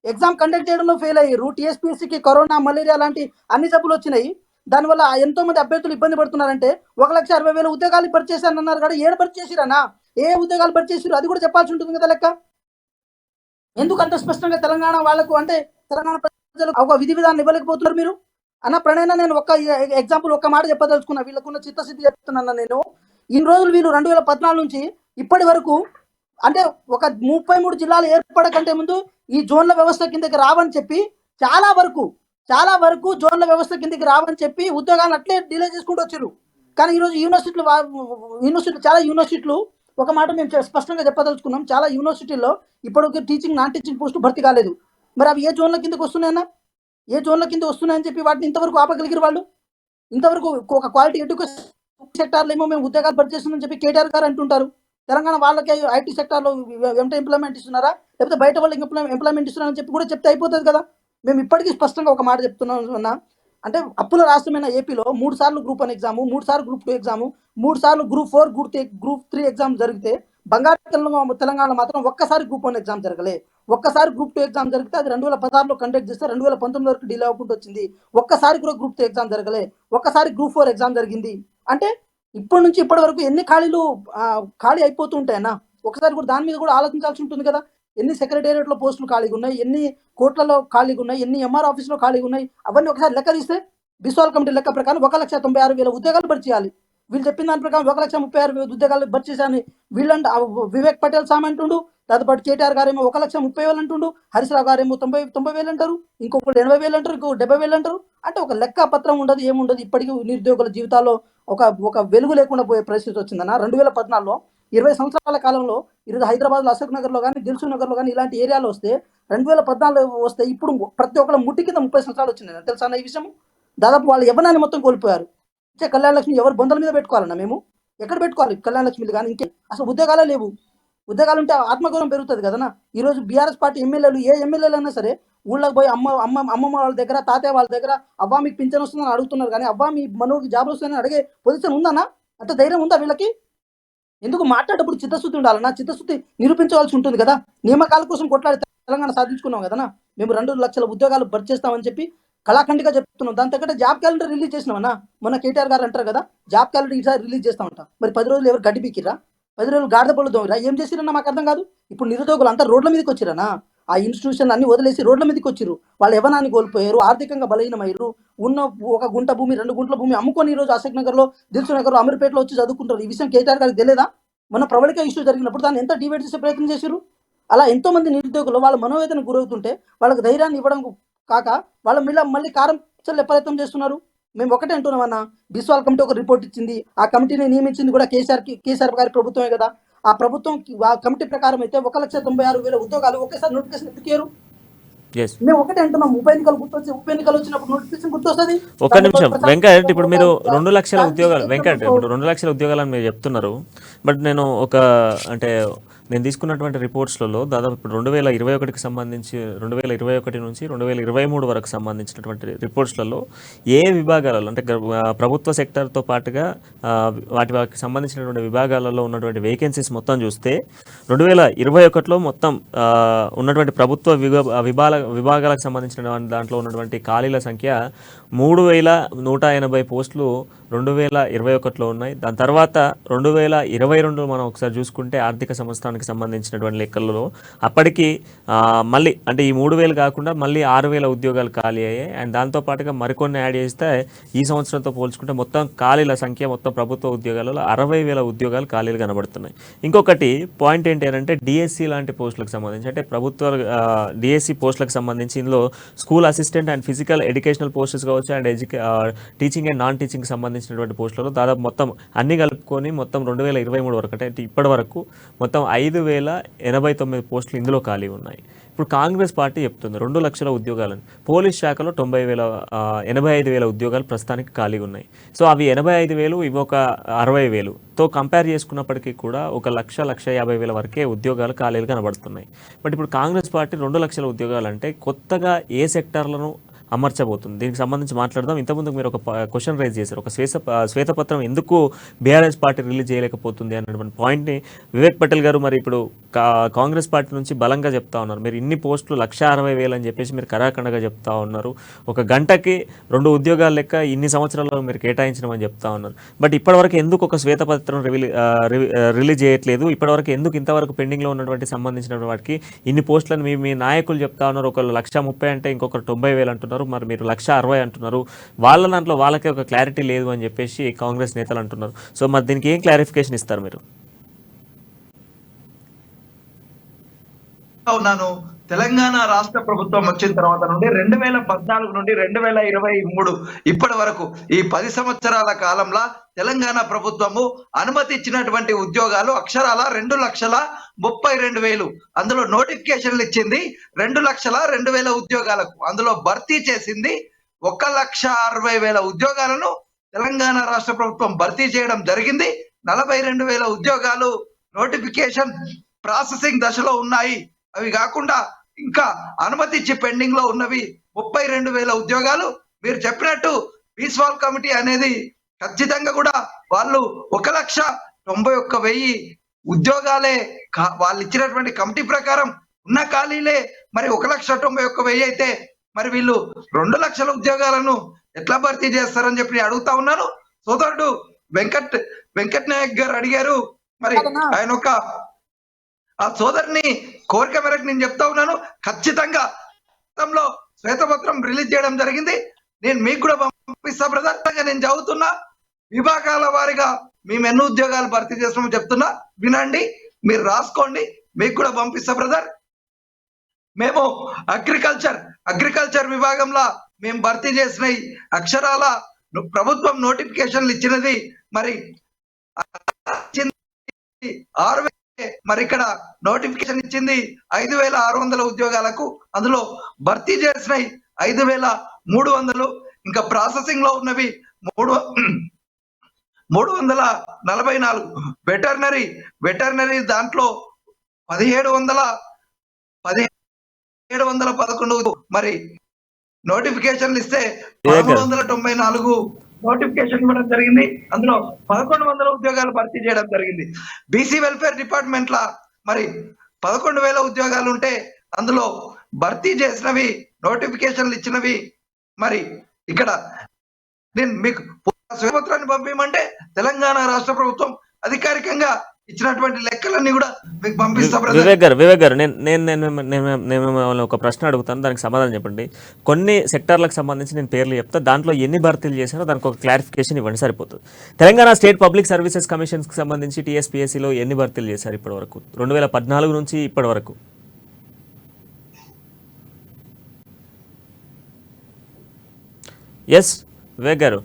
ఎగ్జామ్ కండక్ట్ చేయడంలో ఫెయిల్ అయ్యారు. టీఎస్పీఎస్సీకి కరోనా, మలేరియా లాంటి అన్ని జబ్బులు వచ్చినాయి. దానివల్ల ఎంతో మంది అభ్యర్థులు ఇబ్బంది పడుతున్నారంటే 1,60,000 ఉద్యోగాలు భర్తీ చేశారని అన్నారు కదా. ఏడు భర్తీ చేసిరన్నా? ఏ ఉద్యోగాలు భర్తీ చేసిరు అది కూడా చెప్పాల్సి ఉంటుంది కదా లెక్క. ఎందుకు అంత స్పష్టంగా తెలంగాణ వాళ్ళకు అంటే తెలంగాణ ప్రజలకు ఒక విధి విధానం ఇవ్వలేకపోతున్నారు మీరు? అన్న ప్రణయన నేను ఒక ఎగ్జాంపుల్ ఒక్క మాట చెప్పదలుచుకున్నా. వీళ్ళకున్న చిత్తశుద్ధి చెప్తున్నా నేను. ఇన్ని రోజులు వీళ్ళు 2014 నుంచి ఇప్పటి వరకు అంటే ఒక 33 జిల్లాలు ఏర్పడకంటే ముందు ఈ జోన్ల వ్యవస్థ కిందకి రావని చెప్పి చాలా వరకు జోన్ల వ్యవస్థ కిందకి రావని చెప్పి ఉద్యోగాలను అట్లే డిలే చేసుకుంటూ వచ్చారు. కానీ ఈరోజు చాలా యూనివర్సిటీలు ఒక మాట మేము స్పష్టంగా చెప్పదలుచుకున్నాం. చాలా యూనివర్సిటీల్లో ఇప్పటికి టీచింగ్, నాన్ టీచింగ్ పోస్టు భర్తీ కాలేదు. మరి అవి ఏ జోన్ల కిందకి వస్తున్నాయన్నా? ఏ జోన్ల కింద వస్తున్నాయని చెప్పి వాటిని ఇంతవరకు ఆపగలిగారు వాళ్ళు? ఇంతవరకు ఒక క్వాలిటీ ఎడ్యుకేషన్ సెక్టార్లో ఏమో మేము ఉద్యోగాలు భర్తీ చేస్తున్నామని చెప్పి కేటీఆర్ గారు అంటుంటారు. తెలంగాణ వాళ్ళకి ఐటీ సెక్టార్లో ఎంత ఎంప్లాయ్మెంట్ ఇస్తున్నారా, లేకపోతే బయట వాళ్ళకి ఎంప్లాయ్మెంట్ ఇస్తున్నారని చెప్పి కూడా చెప్తే అయిపోతుంది కదా. మేము ఇప్పటికీ స్పష్టంగా ఒక మాట చెప్తున్నాం అన్న, అంటే అప్పుల రాష్ట్రమైన ఏపీలో 3 సార్లు గ్రూప్ 1 ఎగ్జాము, 3 సార్లు గ్రూప్ 2 ఎగ్జాము, 3 సార్లు గ్రూప్ 4, గ్రూప్ 3 ఎగ్జామ్ జరిగితే బంగారు తెలంగాణలో మాత్రం ఒక్కసారి గ్రూప్ 1 ఎగ్జామ్ జరగలే. ఒక్కసారి గ్రూప్ 2 ఎగ్జామ్ జరిగితే అది 2016లో కండక్ట్ చేస్తే 2019 వరకు డిలే అవ్వకుండా వచ్చింది. ఒక్కసారి కూడా గ్రూప్ 2 ఎగ్జామ్ జరగలే. ఒక్కసారి గ్రూప్ 4 ఎగ్జామ్ జరిగింది. అంటే ఇప్పటి నుంచి ఇప్పటి వరకు ఎన్ని ఖాళీ అయిపోతూ ఉంటాయన్నా? ఒకసారి కూడా దాని మీద కూడా ఆలోచించాల్సి ఉంటుంది కదా. ఎన్ని సెక్రటేరియట్లో పోస్టులు ఖాళీగా ఉన్నాయి, ఎన్ని కోట్లలో ఖాళీగా ఉన్నాయి, ఎన్ని ఎంఆర్ ఆఫీస్లో ఖాళీగా ఉన్నాయి, అవన్నీ ఒకసారి లెక్క తీస్తే బిస్వాల్ కమిటీ లెక్క ప్రకారం 1,96,000 ఉద్యోగాలు భర్తీ చేయాలి. వీళ్ళు చెప్పిన దాని ప్రకారం 1,36,000 ఉద్యోగాలు భర్తీ చేశాను వీళ్ళంటే వివేక్ పటేల్ సామె అంటుండు. దాంతోపాటు కేటీఆర్ గారేమో 1,30,000 అంటుండు, హరీష్ రావు గారేమో 90,000 అంటారు, ఇంకొకరు 80,000 అంటారు, ఇంకొకరు 70,000 అంటారు. అంటే ఒక లెక్క పత్రం ఉండదు, ఏముండదు. ఇప్పటికీ నిరుద్యోగుల జీవితాల్లో ఒక వెలుగు లేకుండా పోయే పరిస్థితి వచ్చిందన్న. 2014లో 20 సంవత్సరాల కాలంలో ఈరోజు హైదరాబాద్లో అశోక్ నగర్లో కానీ, దిల్సుఖ్ నగర్లో కానీ ఇలాంటి ఏరియాలో వస్తే 2014 వస్తే ఇప్పుడు ప్రతి ఒక్కళ్ళ ముట్టి కింద 30 సంవత్సరాలు వచ్చింది. తెలుసా ఈ విషయం? దాదాపు వాళ్ళు యవ్వనాన్ని మొత్తం కోల్పోయారు. కళ్యాణ లక్ష్మి ఎవరు బొందల మీద పెట్టుకోవాలన్నా? మేము ఎక్కడ పెట్టుకోవాలి కళ్యాణ లక్ష్మిలు? కానీ ఇంకే అసలు ఉద్యోగాలే లేవు. ఉద్యోగాలు ఉంటే ఆత్మగౌరవం పెరుగుతుంది కదనా. ఈరోజు బీఆర్ఎస్ పార్టీ ఎమ్మెల్యేలు, ఏ ఎమ్మెల్యేలు అయినా సరే ఊళ్ళకి పోయి అమ్మమ్మ వాళ్ళ దగ్గర, తాతయ్య వాళ్ళ దగ్గర అవ్వా మీకు పింఛన్ వస్తుందని అడుగుతున్నారు. కానీ అవ్వా మీ మనోడికి జాబ్ వస్తుందని అడిగే పొజిషన్ ఉందన్నా? అంత ధైర్యం ఉందా వీళ్ళకి? ఎందుకు మాట్లాడేటప్పుడు చిత్తశుద్ధి ఉండాలన్నా? చిత్తశుద్ధి నిరూపించవలసి ఉంటుంది కదా. నియామకాల కోసం కొట్లాడి తెలంగాణ సాధించుకున్నాం కదనా. మేము 2 లక్షల ఉద్యోగాలు భర్తీ చేస్తామని చెప్పి కళాఖండిగా చెప్తున్నాం. దాని తగ్గట్టు జాబ్ క్యాలెండర్ రిలీజ్ చేసినామన్నా. మొన్న కేటీఆర్ గారు అంటారు కదా జాబ్ క్యాలెండర్ ఈసారి రిలీజ్ చేస్తామంట. మరి 10 రోజులు ఎవరు గడ్డి పీకిరా? 10 రోజులు గాడిద పళ్ళు దోమిరా? ఏం చేసిరన్నా మాకు అర్థం కాదు. ఇప్పుడు నిరుద్యోగులు అంతా రోడ్ల మీదకి వచ్చిరనా? ఆ ఇన్స్టిట్యూషన్ అన్ని వదిలేసి రోడ్ల మీదకి వచ్చిరు. వాళ్ళు యవ్వనాన్ని కోల్పోయారు, ఆర్థికంగా బలహీనమయ్యారు. ఉన్న 1 గుంట భూమి, 2 గుంటల భూమి అమ్ముకొని ఈరోజు అశోక్ నగర్లో, దిల్సుఖ్ నగర్లో, అమీర్పేటలో వచ్చి చదువుకుంటారు. ఈ విషయం కేటీఆర్ గారికి తెలియదా? మొన్న ప్రవళిక ఇష్యూ జరిగినప్పుడు దాన్ని ఎంత డివైడ్ చేసే ప్రయత్నం చేశారు. అలా ఎంతో మంది నిరుద్యోగులు వాళ్ళ మనోవేదన గురవుతుంటే వాళ్ళకి ధైర్యాన్ని ఇవ్వడం కాక వాళ్ళ మళ్ళీ కారం చల్లే ప్రయత్నం చేస్తున్నారు. మేము ఒకటే అంటున్నామన్నా, బిస్వాల్ కమిటీ ఒక రిపోర్ట్ ఇచ్చింది. ఆ కమిటీని నియమించింది కూడా కేసీఆర్ గారి ప్రభుత్వమే కదా. ఆ ప్రభుత్వం ఆ కమిటీ ప్రకారం అయితే 1,96,000 ఉద్యోగాలు ఒకేసారి నోటిఫికేషన్ ఎందుకు ఇయ్యరు? మేము ఒకటే అంటున్నాం, ఉప ఎన్నికలు వచ్చినప్పుడు నోటిఫికేషన్ గుర్తొస్తుంది. ఒక నిమిషం వెంకట్, ఇప్పుడు మీరు 2 లక్షల ఉద్యోగాలు, వెంకట్ ఇప్పుడు 2 లక్షల ఉద్యోగాలని మీరు చెప్తున్నారు. బట్ నేను నేను తీసుకున్నటువంటి రిపోర్ట్స్లలో దాదాపు ఇప్పుడు 2021కి సంబంధించి 2021 నుంచి 2023 వరకు సంబంధించినటువంటి రిపోర్ట్స్లలో ఏ విభాగాలలో అంటే ప్రభుత్వ సెక్టర్తో పాటుగా వాటికి సంబంధించినటువంటి విభాగాలలో ఉన్నటువంటి వేకెన్సీస్ మొత్తం చూస్తే 2021లో మొత్తం ఉన్నటువంటి ప్రభుత్వ విభాగాలకు సంబంధించిన దాంట్లో ఉన్నటువంటి ఖాళీల సంఖ్య 3180 పోస్టులు 2021లో ఉన్నాయి. దాని తర్వాత 2022 మనం ఒకసారి చూసుకుంటే ఆర్థిక సంవత్సరానికి సంబంధించినటువంటి లెక్కలలో అప్పటికి మళ్ళీ అంటే ఈ 3000 కాకుండా మళ్ళీ 6000 ఉద్యోగాలు ఖాళీ అయ్యాయి. అండ్ దాంతోపాటుగా మరికొన్ని యాడ్ చేస్తే ఈ సంవత్సరంతో పోల్చుకుంటే మొత్తం ఖాళీల సంఖ్య మొత్తం ప్రభుత్వ ఉద్యోగాలలో 60,000 ఉద్యోగాలు ఖాళీలు కనబడుతున్నాయి. ఇంకొకటి పాయింట్ ఏంటి అంటే డిఎస్సి లాంటి పోస్టులకు సంబంధించి అంటే ప్రభుత్వ డిఎస్సి పోస్టులకు సంబంధించి ఇందులో school assistant and physical educational posts కావచ్చు and teaching and non teaching సంబంధించినటువంటి పోస్టులలో దాదాపు మొత్తం అన్ని కలుపుకొని మొత్తం 2023 వరకు అంటే ఇప్పటి వరకు మొత్తం 5,089 పోస్టులు ఇందులో ఖాళీ ఉన్నాయి. ఇప్పుడు కాంగ్రెస్ పార్టీ చెప్తుంది 2 లక్షల ఉద్యోగాలని. పోలీస్ శాఖలో 85,000 ఉద్యోగాలు ప్రస్తుతానికి ఖాళీగా ఉన్నాయి. సో అవి 85,000 ఇవి ఒక 60,000తో కంపేర్ చేసుకున్నప్పటికీ కూడా 1,50,000 వరకే ఉద్యోగాలు ఖాళీలు కనబడుతున్నాయి. బట్ ఇప్పుడు కాంగ్రెస్ పార్టీ 2 లక్షల ఉద్యోగాలు అంటే కొత్తగా ఏ సెక్టార్లను అమర్చబోతుంది దీనికి సంబంధించి మాట్లాడదాం. ఇంతకుముందు మీరు ఒక క్వశ్చన్ రైజ్ చేశారు, ఒక శ్వేతపత్రం ఎందుకు బీఆర్ఎస్ పార్టీ రిలీజ్ చేయలేకపోతుంది అన్నటువంటి పాయింట్ని వివేక్ పటేల్ గారు మరి ఇప్పుడు కాంగ్రెస్ పార్టీ నుంచి బలంగా చెప్తా ఉన్నారు. మీరు ఇన్ని పోస్టులు 160,000 అని చెప్పేసి మీరు కరాఖండగా చెప్తా ఉన్నారు. ఒక గంటకి 2 ఉద్యోగాలు లెక్క ఇన్ని సంవత్సరాల్లో మీరు కేటాయించమని చెప్తా ఉన్నారు. బట్ ఇప్పటివరకు ఎందుకు ఒక శ్వేతపత్రం రిలీజ్ చేయట్లేదు? ఇప్పటివరకు ఎందుకు ఇంతవరకు పెండింగ్లో ఉన్నటువంటి సంబంధించిన వాటికి ఇన్ని పోస్టులను మీ నాయకులు చెప్తా ఉన్నారు. ఒకళ్ళు 130,000 అంటే ఇంకొకరు 90,000 అంటున్నారు, మరి మీరు 160,000 అంటున్నారు. వాళ్ళ దాంట్లో వాళ్ళకే ఒక క్లారిటీ లేదు అని చెప్పేసి కాంగ్రెస్ నేతలు అంటున్నారు. సో మరి దీనికి ఏం క్లారిఫికేషన్ ఇస్తారు మీరు? ఉన్నాను. తెలంగాణ రాష్ట్ర ప్రభుత్వం వచ్చిన తర్వాత నుండి 2014 నుండి 2023 ఇప్పటి వరకు ఈ 10 సంవత్సరాల కాలంలో తెలంగాణ ప్రభుత్వము అనుమతి ఇచ్చినటువంటి ఉద్యోగాలు అక్షరాల 2,32,000. అందులో నోటిఫికేషన్లు ఇచ్చింది 2,02,000 ఉద్యోగాలకు. అందులో భర్తీ చేసింది 1,60,000 ఉద్యోగాలను తెలంగాణ రాష్ట్ర ప్రభుత్వం భర్తీ చేయడం జరిగింది. 42,000 ఉద్యోగాలు నోటిఫికేషన్ ప్రాసెసింగ్ దశలో ఉన్నాయి. అవి కాకుండా ఇంకా అనుమతి ఇచ్చి పెండింగ్ లో ఉన్నవి 32,000 ఉద్యోగాలు. మీరు చెప్పినట్టు బీస్వాల్ కమిటీ అనేది ఖచ్చితంగా కూడా వాళ్ళు 1,91,000 ఉద్యోగాలే వాళ్ళు ఇచ్చినటువంటి కమిటీ ప్రకారం ఉన్న ఖాళీలే. మరి 1,91,000 అయితే మరి వీళ్ళు 2 లక్షల ఉద్యోగాలను ఎట్లా భర్తీ చేస్తారని చెప్పి అడుగుతా ఉన్నాను. సోదరుడు వెంకట్ నాయక్ గారు అడిగారు. మరి ఆయన ఒక ఆ సోదరుని కోరిక మేరకు నేను చెప్తా ఉన్నాను, ఖచ్చితంగా గతంలో శ్వేతపత్రం రిలీజ్ చేయడం జరిగింది. నేను మీకు కూడా పంపిస్తా బ్రదర్. నేను చదువుతున్నా విభాగాల వారిగా మేము ఎన్ని ఉద్యోగాలు భర్తీ చేస్తామో చెప్తున్నా, వినండి, మీరు రాసుకోండి, మీకు కూడా పంపిస్తా బ్రదర్. మేము అగ్రికల్చర్ విభాగంలో మేము భర్తీ చేసినవి అక్షరాల ప్రభుత్వం నోటిఫికేషన్లు ఇచ్చినది మరి 6,000. మరి ఇక్కడ నోటిఫికేషన్ ఇచ్చింది 5,600 ఉద్యోగాలకు. అందులో భర్తీ చేసినవి 5,300. ఇంకా ప్రాసెసింగ్ లో ఉన్నవి 344. వెటర్నరీ దాంట్లో 1,711. మరి నోటిఫికేషన్లు ఇస్తే 1,194 నోటిఫికేషన్ ఇవ్వడం జరిగింది. అందులో 1,100 ఉద్యోగాలు భర్తీ చేయడం జరిగింది. బీసీ వెల్ఫేర్ డిపార్ట్మెంట్ లా మరి 11,000 ఉద్యోగాలు ఉంటే అందులో భర్తీ చేసినవి నోటిఫికేషన్లు ఇచ్చినవి. మరి ఇక్కడ నేను మీకు శ్వేతపత్రాన్ని పంపించమంటే తెలంగాణ రాష్ట్ర ప్రభుత్వం అధికారికంగా ఇచ్చినటువంటి లెక్కలన్నీ కూడా మీకు పంపిస్తా. వివేక్ గారు నేను ఒక ప్రశ్న అడుగుతాను, దానికి సమాధానం చెప్పండి. కొన్ని సెక్టార్లకు సంబంధించి నేను పేర్లు చెప్తా, దాంట్లో ఎన్ని భర్తీలు చేశారో దానికి ఒక క్లారిఫికేషన్ ఇవ్వండి, సరిపోతుంది. తెలంగాణ స్టేట్ పబ్లిక్ సర్వీసెస్ కమిషన్స్కి సంబంధించి టీఎస్పీఎస్సీలో ఎన్ని భర్తీలు చేశారు ఇప్పటి వరకు 2014 నుంచి ఇప్పటి వరకు? ఎస్ వివేక్ గారు.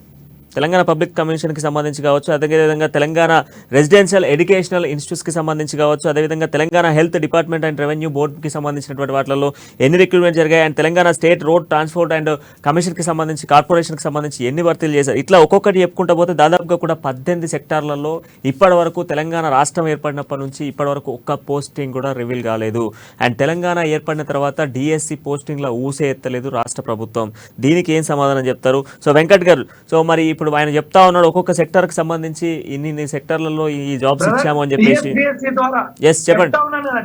తెలంగాణ పబ్లిక్ కమిషన్కి సంబంధించి కావచ్చు, అదేవిధంగా తెలంగాణ రెసిడెన్షియల్ ఎడ్యుకేషనల్ ఇన్స్టిట్యూట్స్కి సంబంధించి కావచ్చు, అదేవిధంగా Telangana health department and revenue బోర్డుకి సంబంధించినటువంటి వాటిలో ఎన్ని రిక్రూట్మెంట్ జరిగాయి, and Telangana state road transport and కమిషన్కి సంబంధించి, కార్పొరేషన్కి సంబంధించి ఎన్ని భర్తీలు చేశారు, ఇట్లా ఒక్కొక్కటి చెప్పుకుంటూ పోతే దాదాపుగా కూడా 18 సెక్టార్లలో ఇప్పటి వరకు తెలంగాణ రాష్ట్రం ఏర్పడినప్పటి నుంచి ఇప్పటి వరకు ఒక్క పోస్టింగ్ కూడా రివీల్ కాలేదు. అండ్ తెలంగాణ ఏర్పడిన తర్వాత డిఎస్సి పోస్టింగ్ల ఊసే ఎత్తలేదు రాష్ట్ర ప్రభుత్వం. దీనికి ఏం సమాధానం చెప్తారు? సో వెంకట్ గారు, సో మరి ఇప్పుడు ఆయన చెప్తా ఉన్నాడు ఒక్కొక్క సెక్టర్ కి సంబంధించి ఇన్ని సెక్టర్లలో ఈ జాబ్స్ ఇచ్చాము అని చెప్పేసి. ఎస్ చెప్పండి.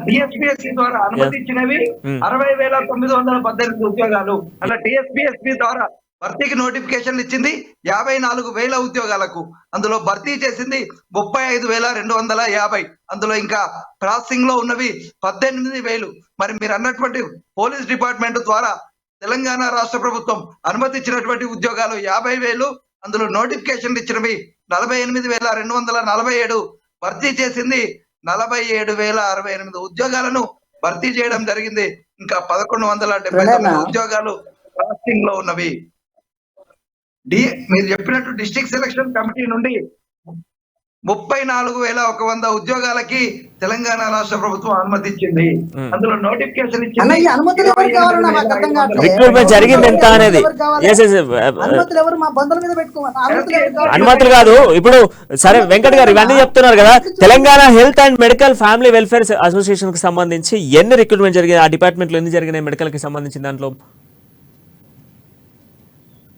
డిఎస్పిఎస్సి ద్వారా అనుమతించినవి 60,918 ఉద్యోగాలు. అలా డిఎస్పిఎస్సి ద్వారా భర్తీకి నోటిఫికేషన్లు ఇచ్చింది 54,000 ఉద్యోగాలకు. అందులో భర్తీ చేసింది 35,250. అందులో ఇంకా ప్రాసెసింగ్ లో ఉన్నవి 18,000. మరి మీరు అన్నటువంటి పోలీస్ డిపార్ట్మెంట్ ద్వారా తెలంగాణ రాష్ట్ర ప్రభుత్వం అనుమతించినటువంటి ఉద్యోగాలు 50,000. అందులో నోటిఫికేషన్లు ఇచ్చినవి 48,247. భర్తీ చేసింది 47,068 ఉద్యోగాలను భర్తీ చేయడం జరిగింది. ఇంకా 1,179 ఉద్యోగాలు ప్రాసెసింగ్ లో ఉన్నవి. మీరు చెప్పినట్టు డిస్ట్రిక్ట్ సెలక్షన్ కమిటీ నుండి 34,100 ఉద్యోగాలకి తెలంగాణ రాష్ట్ర ప్రభుత్వం అనుమతించింది. అందులో నోటిఫికేషన్ ఇచ్చింది. రిక్రూట్మెంట్ జరిగింది ఎంత అనేది అనుమతులు కాదు. ఇప్పుడు సరే వెంకట్ గారు ఇవన్నీ చెప్తున్నారు కదా, Telangana health and medical family welfare association కి సంబంధించి ఎన్ని రిక్రూట్మెంట్ జరిగింది, ఆ డిపార్ట్మెంట్ లో ఎన్ని జరిగినాయి మెడికల్ కి సంబంధించిన దాంట్లో?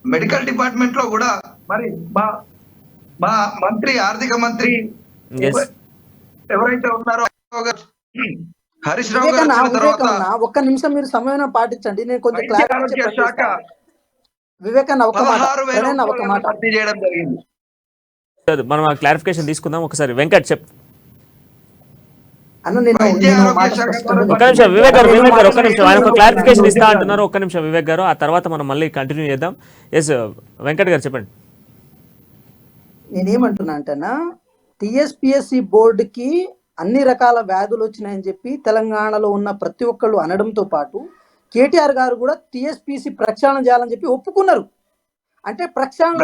మెడికల్ డిపార్ట్మెంట్ లో కూడా మరి మా మంత్రి, ఆర్థిక మంత్రి ఎవరైతే ఉన్నారో హరీష్ రావు గారు, ఒక్క నిమిషం మీరు సమయం పాటించండి, నేను కొంచెం శాఖ వివేకన్న ఒక మాట భర్తీ చేయడం జరిగింది. మనం క్లారిఫికేషన్ తీసుకుందాం ఒకసారి. వెంకట్ చెప్పు. ఒక్క నిమిషం వివేక్ గారు ఒక్క నిమిషం, ఆయన ఒక క్లారిఫికేషన్ ఇస్తా అంటున్నారు. ఒక్క నిమిషం వివేక్ గారు, ఆ తర్వాత మనం మళ్ళీ కంటిన్యూ చేద్దాం. ఎస్ వెంకట్ గారు చెప్పండి. నేనేమంటున్నా అంటేనా, టిఎస్పిఎస్సి బోర్డుకి అన్ని రకాల వ్యాధులు వచ్చినాయని చెప్పి తెలంగాణలో ఉన్న ప్రతి ఒక్కళ్ళు అనడంతో పాటు కేటీఆర్ గారు కూడా టిఎస్పిఎస్సి ప్రక్షాళన చేయాలని చెప్పి ఒప్పుకున్నారు. అంటే ప్రక్షాళన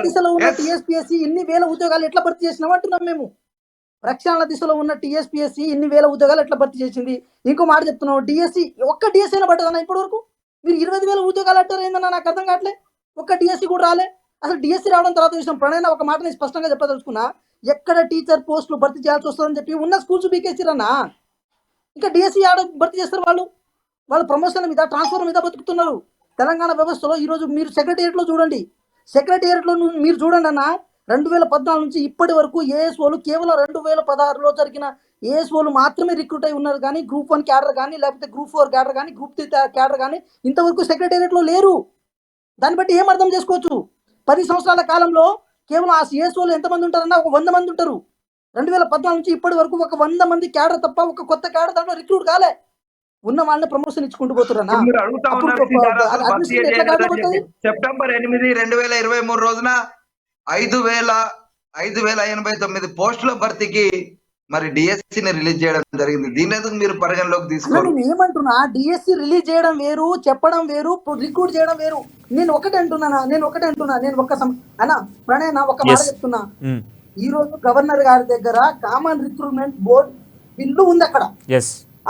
దిశలో ఉన్న టిఎస్పిఎస్సి ఇన్ని వేల ఉద్యోగాలు ఎట్లా భర్తీ చేసినాం అంటున్నాం మేము. ప్రక్షాళన దిశలో ఉన్న టిఎస్పిఎస్సి ఇన్ని వేల ఉద్యోగాలు ఎట్లా భర్తీ చేసింది? ఇంకో మాట చెప్తున్నాం, డిఎస్సి ఒక్క డిఎస్సి అయినా పడ్డదన్నా ఇప్పటి వరకు? మీరు 20,000 ఉద్యోగాలు అంటారు ఏందన్నా, నాకు అర్థం కావట్లే. ఒక్క డిఎస్సి కూడా రాలే. అసలు డిఎస్సి రావడం తర్వాత విషయం ప్రణయన ఒక మాట నేను స్పష్టంగా చెప్పదలుచుకున్నా, ఎక్కడ టీచర్ పోస్టులు భర్తీ చేయాల్సి వస్తుందని చెప్పి ఉన్న స్కూల్స్ బీకేసిరన్నా. ఇంకా డిఎస్సి ఆడ భర్తీ చేస్తారు వాళ్ళు ప్రమోషన్ మీద, ట్రాన్స్ఫర్ మీద బతుకుతున్నారు. తెలంగాణ వ్యవస్థలో ఈరోజు మీరు సెక్రటేరియట్లో చూడండి, సెక్రటేరియట్లో మీరు చూడండి అన్న, 2014 నుంచి ఇప్పటి వరకు ఏఎస్ఓలు కేవలం 2016లో జరిగిన ఏఎస్ఓలు మాత్రమే రిక్రూట్ అయి ఉన్నారు. కానీ గ్రూప్ 1 క్యాడర్ కానీ, లేకపోతే గ్రూప్ 4 క్యాడర్ కానీ, గ్రూప్ 3 క్యాడర్ కానీ ఇంతవరకు సెక్రటేరియట్లో లేరు. దాన్ని బట్టి ఏం అర్థం చేసుకోవచ్చు? 10 సంవత్సరాల కాలంలో కేవలం ఆ ఏఎస్ఓలు ఎంతమంది ఉంటారన్నా, ఒక 100 మంది ఉంటారు. 2014 నుంచి ఇప్పటి వరకు ఒక 100 మంది క్యాడర్ తప్ప ఒక కొత్త క్యాడర్ దాంట్లో రిక్రూట్ కాలే. ఉన్న వాళ్ళని ప్రమోషన్ ఇచ్చుకుంటూ పోతున్నా. సెప్టెంబర్ 8, 2023 రోజున 5,089 పోస్టుల భర్తీకి మరి డిఎస్సిని రిలీజ్ చేయడం జరిగింది. దీని ఎందుకు మీరు పరిగణలోకి తీసుకోవాలి? నేను ఏమంటున్నా, డిఎస్సి రిలీజ్ చేయడం వేరు, చెప్పడం వేరు, రిక్రూట్ చేయడం వేరు. నేను ఒకటే అంటున్నా, నేను ఒక్క అన్నా ప్రణయ్ ఒక మాట చెప్తున్నా. ఈ రోజు గవర్నర్ గారి దగ్గర కామన్ రిక్రూట్మెంట్ బోర్డ్ బిల్లు ఉంది. అక్కడ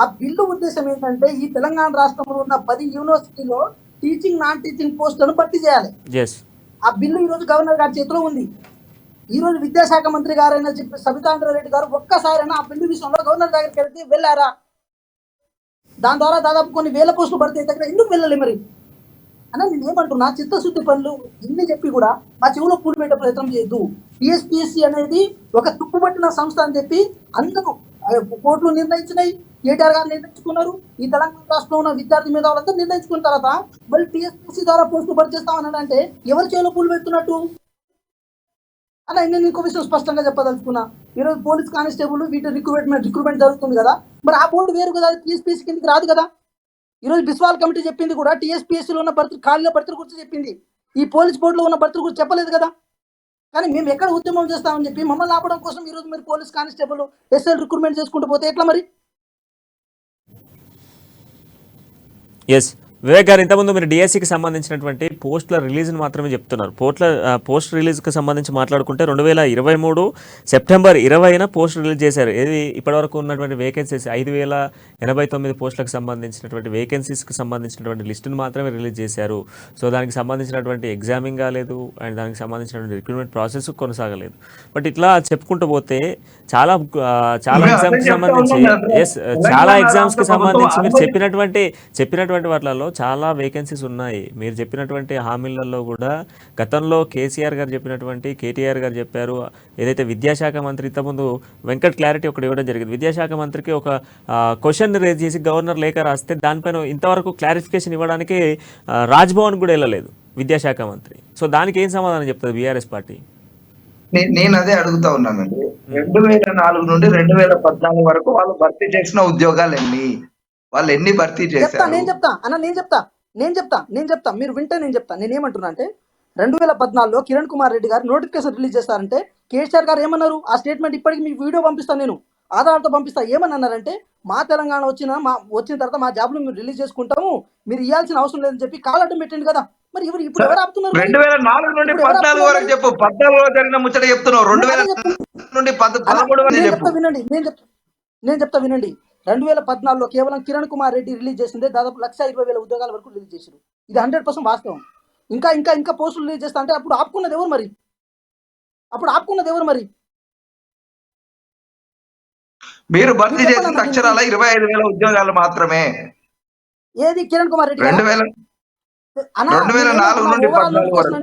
ఆ బిల్లు ఉద్దేశం ఏంటంటే, ఈ తెలంగాణ రాష్ట్రంలో ఉన్న 10 యూనివర్సిటీలో టీచింగ్, నాన్ టీచింగ్ పోస్టులను భర్తీ చేయాలి. ఆ బిల్లు ఈ రోజు గవర్నర్ గారి చేతిలో ఉంది. ఈ రోజు విద్యాశాఖ మంత్రి గారైనా చెప్పి సబితాంధ్రారెడ్డి గారు ఒక్కసారైనా ఆ బిల్లు విషయంలో గవర్నర్ దగ్గరికి వెళ్తే వెళ్ళారా? దాని ద్వారా దాదాపు కొన్ని వేల పోస్టులు భర్తీ అయితే ఎందుకు వెళ్ళాలి మరి అన్న? నేను ఏమంటున్నా, చిత్తశుద్ధి పనులు ఇన్ని చెప్పి కూడా మా చెవులో పూలు పెట్టే ప్రయత్నం చేయొద్దు. టిఎస్పిఎస్సి అనేది ఒక తుప్పుపట్టిన సంస్థ అని చెప్పి అందరూ కోర్టులు నిర్ణయించినాయి, కేటీఆర్ గారు నిర్ణయించుకున్నారు, ఈ తెలంగాణ రాష్ట్రంలో ఉన్న విద్యార్థి మీద వాళ్ళంతా నిర్ణయించుకున్న తర్వాత మళ్ళీ టిఎస్పిఎస్సి ద్వారా పోస్టులు భర్తీ చేస్తామని అంటే ఎవరి చెవులో పూలు పెడుతున్నట్టు అలా? నేను ఇంకో విషయం స్పష్టంగా చెప్పదలుచుకున్నా. ఈరోజు పోలీస్ కానిస్టేబుల్ వీటి రిక్రూట్మెంట్ జరుగుతుంది కదా, మరి ఆ బోర్డు వేరు కదా, టీఎస్పీఎస్సీ కిందకి రాదు కదా. ఈరోజు బిస్వాల్ కమిటీ చెప్పింది కూడా టీఎస్పీఎస్సీలో ఉన్న ఖాళీల భర్తీల గురించి చెప్పింది, ఈ పోలీస్ బోర్డులో ఉన్న భర్తీల గురించి చెప్పలేదు కదా. కానీ మేము ఎక్కడ ఉద్యమం చేస్తామని చెప్పి మమ్మల్ని ఆపడం కోసం ఈరోజు మీరు పోలీస్ కానిస్టేబుల్ ఎస్ఎల్ రిక్రూట్మెంట్ చేసుకుంటూ పోతే ఎట్లా మరి? ఎస్ వివేక్ గారు, ఇంతకుముందు మీరు డిఎస్సికి సంబంధించినటువంటి పోస్టుల రిలీజ్ని మాత్రమే చెప్తున్నారు. పోస్ట్ రిలీజ్కి సంబంధించి మాట్లాడుకుంటే 2023 సెప్టెంబర్ 20న పోస్ట్ రిలీజ్ చేశారు. ఇది ఇప్పటివరకు ఉన్నటువంటి వేకెన్సీస్ 5089 పోస్టులకు సంబంధించినటువంటి వేకెన్సీస్కి సంబంధించినటువంటి లిస్టును మాత్రమే రిలీజ్ చేశారు. సో దానికి సంబంధించినటువంటి ఎగ్జామింగ్ కాలేదు అండ్ దానికి సంబంధించినటువంటి రిక్రూట్మెంట్ ప్రాసెస్ కొనసాగలేదు. బట్ ఇట్లా చెప్పుకుంటూ పోతే చాలా ఎగ్జామ్స్కి సంబంధించి చాలా ఎగ్జామ్స్కి సంబంధించి మీరు చెప్పినటువంటి వాటిలలో చాలా వేకెన్సీస్ ఉన్నాయి. మీరు చెప్పినటువంటి హామీలలో కూడా గతంలో కేసీఆర్ గారు చెప్పినటువంటి, కేటీఆర్ గారు చెప్పారు. ఏదైతే విద్యాశాఖ మంత్రి ఇంతకుముందు వెంకట్ క్లారిటీ ఒకటి ఇవ్వడం జరిగింది. విద్యాశాఖ మంత్రికి ఒక క్వశ్చన్ రేజ్ చేసి గవర్నర్ లేఖ రాస్తే దానిపైన ఇంతవరకు క్లారిఫికేషన్ ఇవ్వడానికి రాజ్భవన్ కూడా వెళ్ళలేదు విద్యాశాఖ మంత్రి. సో దానికి ఏం సమాధానం చెప్తుంది బీఆర్ఎస్ పార్టీ? నేను అదే అడుగుతా ఉన్నానండి. 2004 నుండి 2014 వరకు వాళ్ళు భర్తీ చేసిన ఉద్యోగాలు ఎన్ని, వాళ్ళు ఎన్ని భర్తీ చేశారు? నేను చెప్తా మీరు వింటే నేను చెప్తా. నేనేమంటున్నా అంటే 2014లో కిరణ్ కుమార్ రెడ్డి గారు నోటిఫికేషన్ రిలీజ్ చేస్తారంటే కేసీఆర్ గారు ఏమన్నారు? ఆ స్టేట్మెంట్ ఇప్పటికి మీకు వీడియో పంపిస్తాను, నేను ఆధారాలతో పంపిస్తా. ఏమన్నారంటే మా తెలంగాణ వచ్చిన తర్వాత మా జాబ్లు మేము రిలీజ్ చేసుకుంటాము, మీరు ఇవ్వాల్సిన అవసరం లేదని చెప్పి కాలడ్డం పెట్టండి కదా. మరి ఇప్పుడు ఎవరు ఆపుతున్నారు? 2004 నుండి 14 వరకు చెప్పు. 14లో జరిగిన ముచ్చట చెప్తున్నావు. 2000 నుండి 13 వినండి, నేను చెప్తా వినండి. 2014లో కేవలం కిరణ్ కుమార్ రెడ్డి రిలీజ్ చేసిందే దాదాపు 1,20,000 ఉద్యోగాల వరకు రిలీజ్ చేశారు. ఇది 100% వాస్తవం. ఇంకా పోస్టులు రిలీజ్ చేస్తా అంటే అప్పుడు ఆపుకున్నది ఎవరు మరి? మీరు భర్తీ చేసిన అక్షరాల 25,000 ఉద్యోగాలు మాత్రమే. ఏది కిరణ్ కుమార్ రెడ్డి 2004 నుండి 14 వరకు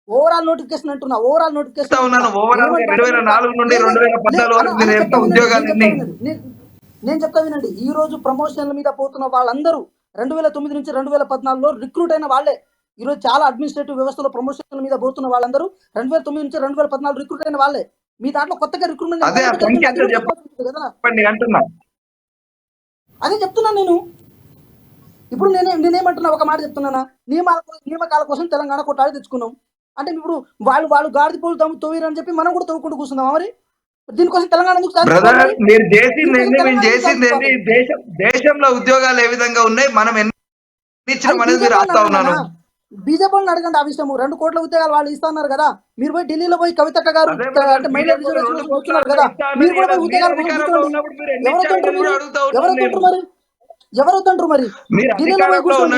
ఓవరాల్ నోటిఫికేషన్ అంటున్నా. ఓవరాల్ నోటిఫికేషన్ 2004 నుండి 2014 వరకు మీరు ఎంత ఉద్యోగాలు? నేను చెప్తా వినండి. ఈ రోజు ప్రమోషన్ల మీద పోతున్న వాళ్ళందరూ 2009 నుంచి 2014లో రిక్రూట్ అయిన వాళ్ళే. ఈ రోజు చాలా అడ్మినిస్ట్రేటివ్ వ్యవస్థలో ప్రమోషన్ల మీద పోతున్న వాళ్ళందరూ 2009 నుంచి 2014 రిక్రూట్ అయిన వాళ్ళే. మీ దాంట్లో కొత్తగా రిక్రూట్మెంట్ అదే చెప్తున్నా నేను. ఇప్పుడు నేనేమంటున్నా, ఒక మాట చెప్తున్నానా? నియామకాల కోసం తెలంగాణ కొట్టాడి తెచ్చుకున్నాం అంటే ఇప్పుడు వాళ్ళు గాడిద పోలు తవ్విరని చెప్పి మనం కూడా తవ్వుకుంటూ కూర్చున్నాం. మరి దీనికోసం తెలంగాణ దేశంలో ఉద్యోగాలు ఏ విధంగా ఉన్నాయి, మనం ఎన్ని ఇచ్చినాం అనేది మీరు రాస్తా ఉన్నాను. బీజేపీ వాళ్ళని అడగండి ఆ విషయం. 2 కోట్ల ఉద్యోగాలు వాళ్ళు ఇస్తున్నారు కదా. మీరు పోయి ఢిల్లీలో పోయి కవితక్క గారు అంటే మహిళా వస్తున్నారు కదా, మీరు కూడా పోయి ఉద్యోగాలు ఎవరవుతుంటారు మరి? ఢిల్లీలో పోయి కూర్చొని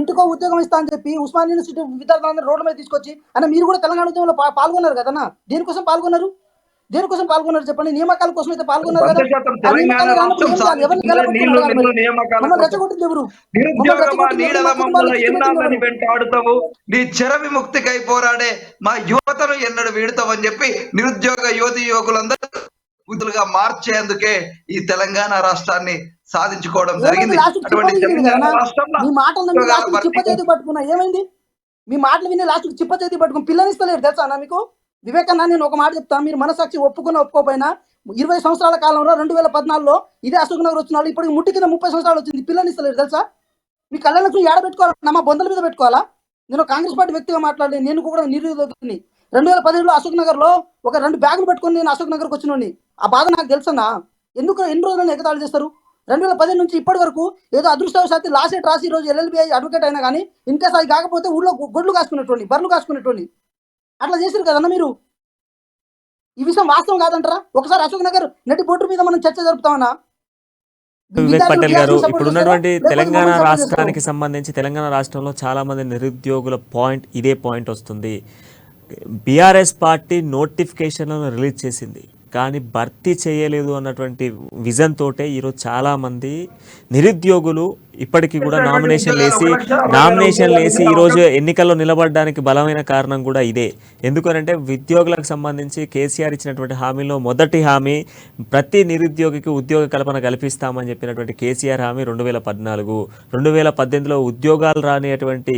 ఇంటికో ఉద్యోగం ఇస్తా అని చెప్పి ఉస్మాన్ యూనివర్సిటీ విద్యార్థులందరూ రోడ్ల మీద తీసుకొచ్చి అంటే మీరు కూడా తెలంగాణ ఉద్యమంలో పాల్గొన్నారు కదా. దేనికోసం పాల్గొన్నారు చెప్పండి? నియామకాల కోసం అయితే పాల్గొన్నారు కదా. వెంటాడుతావు, నీ చెర విముక్తికై పోరాడే మా యువతను ఎన్నడు వీడుతావని చెప్పి నిరుద్యోగ యువకులందరూ ఉద్యోగులుగా మార్చేందుకే ఈ తెలంగాణ రాష్ట్రాన్ని సాధించుకోవడం జరిగింది. మీ మాటలు చిప్ప చేతి పట్టుకున్నా ఏమైంది? మీ మాటలు విని లాస్ట్ చిప్ప చేతి పట్టుకుని పిల్లనిస్తలేరు తెలుసా అన్న మీకు? వివేకన్నా, నేను ఒక మాట చెప్తాను. మీరు మనసాక్షి ఒప్పుకోపోయినా 20 సంవత్సరాల కాలంలో 2014లో ఇదే అశోక్ నగర్ వచ్చిన వాళ్ళు ఇప్పటికి ముట్టి కింద 30 సంవత్సరాలు వచ్చింది. పిల్లనిస్తలేరు తెలుసా? మీ కళ్ళకు ఏడ పెట్టుకోవాలా? మా బొందల మీద పెట్టుకోవాలా? నేను కాంగ్రెస్ పార్టీ వ్యక్తిగా మాట్లాడి నేను కూడా నిరుద్యోగిని. 2017లో అశోక్ నగర్ లో ఒక 2 బ్యాగులు పెట్టుకుని నేను అశోక్ నగర్కి వచ్చినోని. ఆ బాధ నాకు తెలుసన్నా. ఎన్ని రోజులను ఎగతాళి చేస్తారు? 2010 నుంచి ఇప్పటి వరకు ఏదో అదృష్టవశాత్తు లాసెట్ రాసి ఈ రోజు LLB అడ్వకేట్ అయినా కానీ ఇన్కేస్ అది కాకపోతే ఊళ్ళో గొడ్లు కాసుకునేటోని, బర్రెలు కాసుకునేటోని అట్లా చేశారు కదన్నా మీరు. ఈ విషయం వాస్తవం కాదంటారా? ఒకసారి అశోక్ నగర్ నటి బోర్డు మీద మనం చర్చ జరుపుతామన్నా. వివేక్ పటేల్ గారు, ఇప్పుడు ఉన్నటువంటి తెలంగాణ రాష్ట్రానికి సంబంధించి తెలంగాణ రాష్ట్రంలో చాలా మంది నిరుద్యోగుల ఇదే పాయింట్ వస్తుంది. బీఆర్ఎస్ పార్టీ నోటిఫికేషన్లను రిలీజ్ చేసింది కానీ భర్తీ చేయలేదు అన్నటువంటి విజన్ తోటే ఈరోజు చాలామంది నిరుద్యోగులు ఇప్పటికీ కూడా నామినేషన్లు వేసి ఈరోజు ఎన్నికల్లో నిలబడడానికి బలమైన కారణం కూడా ఇదే. ఎందుకనంటే ఉద్యోగులకు సంబంధించి కేసీఆర్ ఇచ్చినటువంటి హామీలో మొదటి హామీ ప్రతి నిరుద్యోగికి ఉద్యోగ కల్పన కల్పిస్తామని చెప్పినటువంటి కేసీఆర్ హామీ 2014. 2018లో ఉద్యోగాలు రానిటువంటి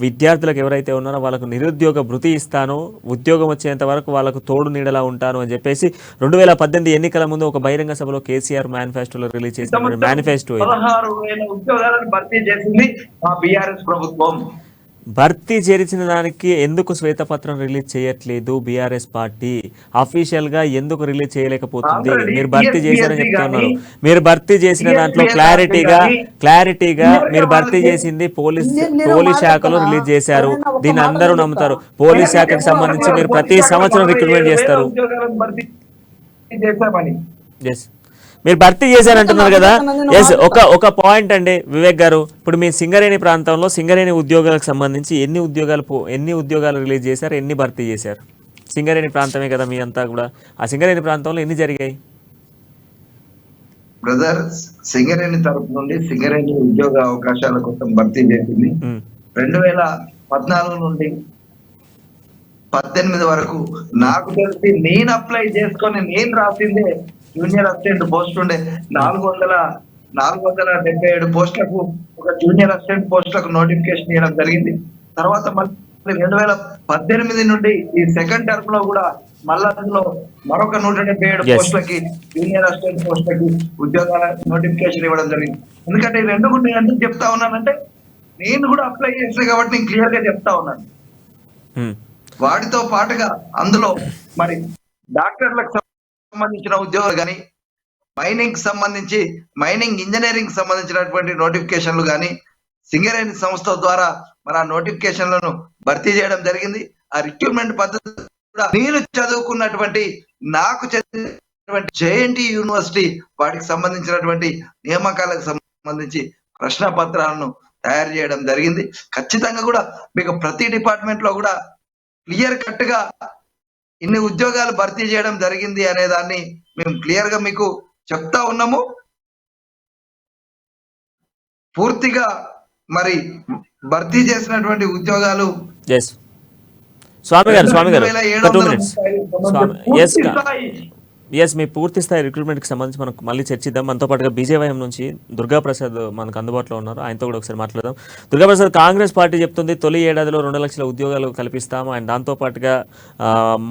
విద్యార్థులకు ఎవరైతే ఉన్నారో వాళ్ళకు నిరుద్యోగ భృతి ఇస్తాను, ఉద్యోగం వచ్చేంత వరకు వాళ్ళకు తోడు నీడలా ఉంటాను అని చెప్పేసి 2018 ఎన్నికల ముందు ఒక బహిరంగ సభలో కేసీఆర్ మేనిఫెస్టోలో రిలీజ్ చేసిన మేనిఫెస్టో భర్తీ చేసింది మా బీఆర్ఎస్ ప్రభుత్వం. భర్తీ చేర్చిన దానికి ఎందుకు శ్వేతపత్రం రిలీజ్ చేయట్లేదు బీఆర్ఎస్ పార్టీ? అఫీషియల్ గా ఎందుకు రిలీజ్ చేయలేకపోతుంది? ఆల్రెడీ మీరు భర్తీ చేశారని టీఎస్పీఎస్సీ చెప్తా కానీ ఉన్నారు. మీరు భర్తీ చేసిన దాంట్లో టీఎస్పీఎస్సీ కానీ క్లారిటీగా క్లియర్ గా మీరు భర్తీ వాళ్ళకి చేసింది పోలీస్ నేను పోలీస్ మాట శాఖలో చెప్తానా? రిలీజ్ చేశారు. సరేనా? ఒక దీన్ని మాట అందరూ నేను నమ్ముతారు. చెప్తా. పోలీస్ శాఖకు సంబంధించి మీరు ప్రతి సంవత్సరం రిక్రూట్మెంట్ చేస్తారు. ఉద్యోగాలను భర్తీ చేశామని ఎస్, మీరు భర్తీ చేశారంటున్నారు కదా. ఎస్, ఒక పాయింట్ అండి వివేక్ గారు. ఇప్పుడు మీ సింగరేణి ప్రాంతంలో సింగరేణి ఉద్యోగాలకు సంబంధించి ఎన్ని ఉద్యోగాలు రిలీజ్ చేశారు, ఎన్ని భర్తీ చేశారు? సింగరేణి ప్రాంతమే కదా మీ అంతా కూడా. ఆ సింగరేణి ప్రాంతంలో ఎన్ని జరిగాయి? బ్రదర్, సింగరేణి తరపు నుండి సింగరేణి ఉద్యోగ అవకాశాల కోసం భర్తీ చేసింది 2014 నుండి 18 వరకు. నాకు తెలిసి నేను అప్లై చేసుకొని నేను రాసిందే జూనియర్ అసిస్టెంట్ పోస్ట్ ఉండే 477 పోస్టులకు ఒక జూనియర్ అసిస్టెంట్ పోస్టులకు నోటిఫికేషన్ ఇవ్వడం జరిగింది. తర్వాత మళ్ళీ 2018 నుండి ఈ సెకండ్ టర్మ్ లో కూడా మళ్ళా అందులో మరొక 177 పోస్టులకి జూనియర్ అసిస్టెంట్ పోస్టులకి ఉద్యోగాల నోటిఫికేషన్ ఇవ్వడం జరిగింది. ఎందుకంటే ఈ రెండు నేను ఎందుకు చెప్తా ఉన్నానంటే నేను కూడా అప్లై చేసిన కాబట్టి నేను క్లియర్ గా చెప్తా ఉన్నాను. వాటితో పాటుగా అందులో మరి డాక్టర్లకు సంబంధించిన ఉద్యోగాలు కానీ మైనింగ్ ఇంజనీరింగ్ సంబంధించినటువంటి నోటిఫికేషన్లు కానీ సింగరేణి సంస్థ ద్వారా మరి ఆ నోటిఫికేషన్లను భర్తీ చేయడం జరిగింది. ఆ రిక్రూట్మెంట్ పద్ధతి కూడా నేను చదువుకున్నటువంటి నాకు చదివినటువంటి జేఎన్టీ యూనివర్సిటీ వాటికి సంబంధించినటువంటి నియామకాలకు సంబంధించి ప్రశ్న పత్రాలను తయారు చేయడం జరిగింది. ఖచ్చితంగా కూడా మీకు ప్రతి డిపార్ట్మెంట్ లో కూడా క్లియర్ కట్ గా ఇన్ని ఉద్యోగాలు భర్తీ చేయడం జరిగింది అనే దాన్ని మేము క్లియర్ గా మీకు చెప్తా ఉన్నాము. పూర్తిగా మరి భర్తీ చేసినటువంటి ఉద్యోగాలు స్వామి గారు 2735 ఎస్, మీ పూర్తి స్థాయి రిక్రూట్మెంట్కి సంబంధించి మనకు మళ్ళీ చర్చిద్దాం. మనతో పాటుగా బీజేవైఎం నుంచి దుర్గాప్రసాద్ మనకు అందుబాటులో ఉన్నారు. ఆయనతో కూడా ఒకసారి మాట్లాడదాం. దుర్గాప్రసాద్, కాంగ్రెస్ పార్టీ చెప్తుంది తొలి ఏడాదిలో 2 లక్షల ఉద్యోగాలు కల్పిస్తాము. అండ్ దాంతోపాటుగా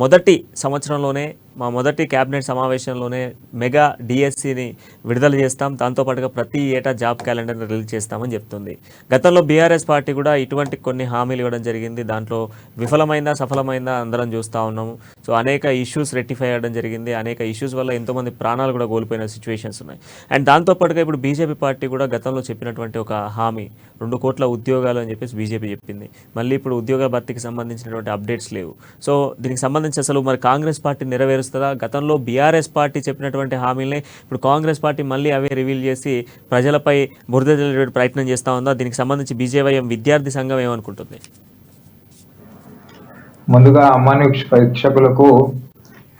మొదటి సంవత్సరంలోనే మా మొదటి క్యాబినెట్ సమావేశంలోనే మెగా డిఎస్సిని విడుదల చేస్తాం. దాంతోపాటుగా ప్రతి ఏటా జాబ్ క్యాలెండర్ని రిలీజ్ చేస్తామని చెప్తుంది. గతంలో బీఆర్ఎస్ పార్టీ కూడా ఇటువంటి కొన్ని హామీలు ఇవ్వడం జరిగింది. దాంట్లో విఫలమైందా సఫలమైందా అందరం చూస్తూ ఉన్నాము. సో అనేక ఇష్యూస్ రెక్టిఫై అవ్వడం జరిగింది. అనేక ఇష్యూస్ వల్ల ఎంతోమంది ప్రాణాలు కూడా కోల్పోయిన సిచ్యువేషన్స్ ఉన్నాయి. అండ్ దాంతోపాటుగా ఇప్పుడు బీజేపీ పార్టీ కూడా గతంలో చెప్పినటువంటి ఒక హామీ 2 కోట్ల ఉద్యోగాలు అని చెప్పేసి బీజేపీ చెప్పింది. మళ్ళీ ఇప్పుడు ఉద్యోగ భర్తీకి సంబంధించినటువంటి అప్డేట్స్ లేవు. సో దీనికి సంబంధించి అసలు మరి కాంగ్రెస్ పార్టీ నెరవేరుస్తుందా? గతంలో బీఆర్ఎస్ పార్టీ చెప్పినటువంటి హామీలనే ఇప్పుడు కాంగ్రెస్ పార్టీ మళ్ళీ అవే రివీల్ చేసి ప్రజలపై బురద జల్లే ప్రయత్నం చేస్తూ ఉందా? దీనికి సంబంధించి బీజేవైఎం విద్యార్థి సంఘం ఏమనుకుంటుంది? ముందుగా అమ్మాని వీక్షకులకు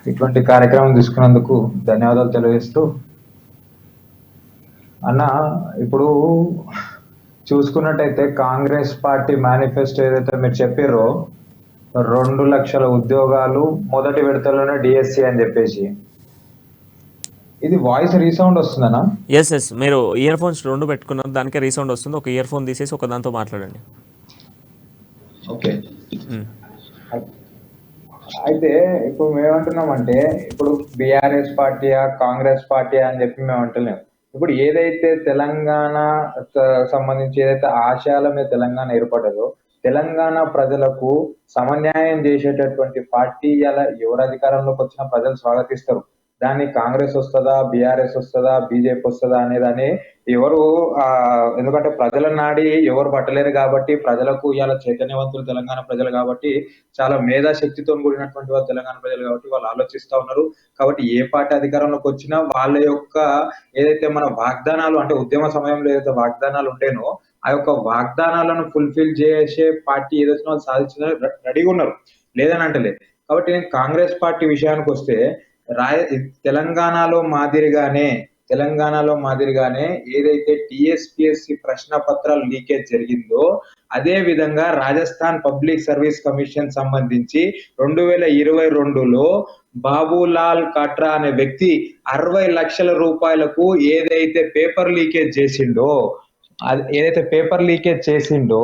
ఇటువంటి కార్యక్రమం తీసుకున్నందుకు ధన్యవాదాలు తెలియజేస్తూ, అన్న ఇప్పుడు చూసుకున్నట్టయితే కాంగ్రెస్ పార్టీ మేనిఫెస్టో ఏదైతే మీరు చెప్పారో 2 లక్షల ఉద్యోగాలు మొదటి విడతలోనే డిఎస్సి అని చెప్పేసి, ఇది వాయిస్ రీసౌండ్ వస్తుందనా? ఎస్, మీరు ఇయర్ ఫోన్స్ 2 పెట్టుకున్నారు, దానికే రీసౌండ్ వస్తుంది. ఒక ఇయర్ ఫోన్ తీసేసి ఒక దాంతో మాట్లాడండి. ఓకే. అయితే ఇప్పుడు మేమంటున్నామంటే ఇప్పుడు బీఆర్ఎస్ పార్టీయా కాంగ్రెస్ పార్టీయా అని చెప్పి మేము అంటలేము. ఇప్పుడు ఏదైతే తెలంగాణ సంబంధించి ఏదైతే ఆశయాల మీద తెలంగాణ ఏర్పడదో, తెలంగాణ ప్రజలకు సమన్యాయం చేసేటటువంటి పార్టీ ఇలా ఎవరు అధికారంలోకి వచ్చినా ప్రజలు స్వాగతిస్తారు. దాన్ని కాంగ్రెస్ వస్తుందా, బీఆర్ఎస్ వస్తుందా, బీజేపీ వస్తుందా అనేదాన్ని ఎవరు ఎందుకంటే ప్రజల నాడి ఎవరు పట్టలేరు కాబట్టి, ప్రజలకు ఇలా చైతన్యవంతులు తెలంగాణ ప్రజలు కాబట్టి, చాలా మేధాశక్తితో కూడినటువంటి వాళ్ళు తెలంగాణ ప్రజలు కాబట్టి వాళ్ళు ఆలోచిస్తా ఉన్నారు. కాబట్టి ఏ పార్టీ అధికారంలోకి వచ్చినా వాళ్ళ యొక్క ఏదైతే మన వాగ్దానాలు అంటే ఉద్యమ సమయంలో ఏదైతే వాగ్దానాలు ఉండేనో ఆ యొక్క వాగ్దానాలను ఫుల్ఫిల్ చేసే పార్టీ ఏదైతే వాళ్ళు సాధించిన రెడీగా ఉన్నారు, లేదని అంటలేదు. కాబట్టి కాంగ్రెస్ పార్టీ విషయానికి వస్తే తెలంగాణలో మాదిరిగానే ఏదైతే టిఎస్పిఎస్సి ప్రశ్న పత్రాలు లీకేజ్ జరిగిందో అదే విధంగా రాజస్థాన్ పబ్లిక్ సర్వీస్ కమిషన్ సంబంధించి 2022లో బాబులాల్ కాట్రా అనే వ్యక్తి 60 లక్షల రూపాయలకు ఏదైతే పేపర్ లీకేజ్ చేసిండో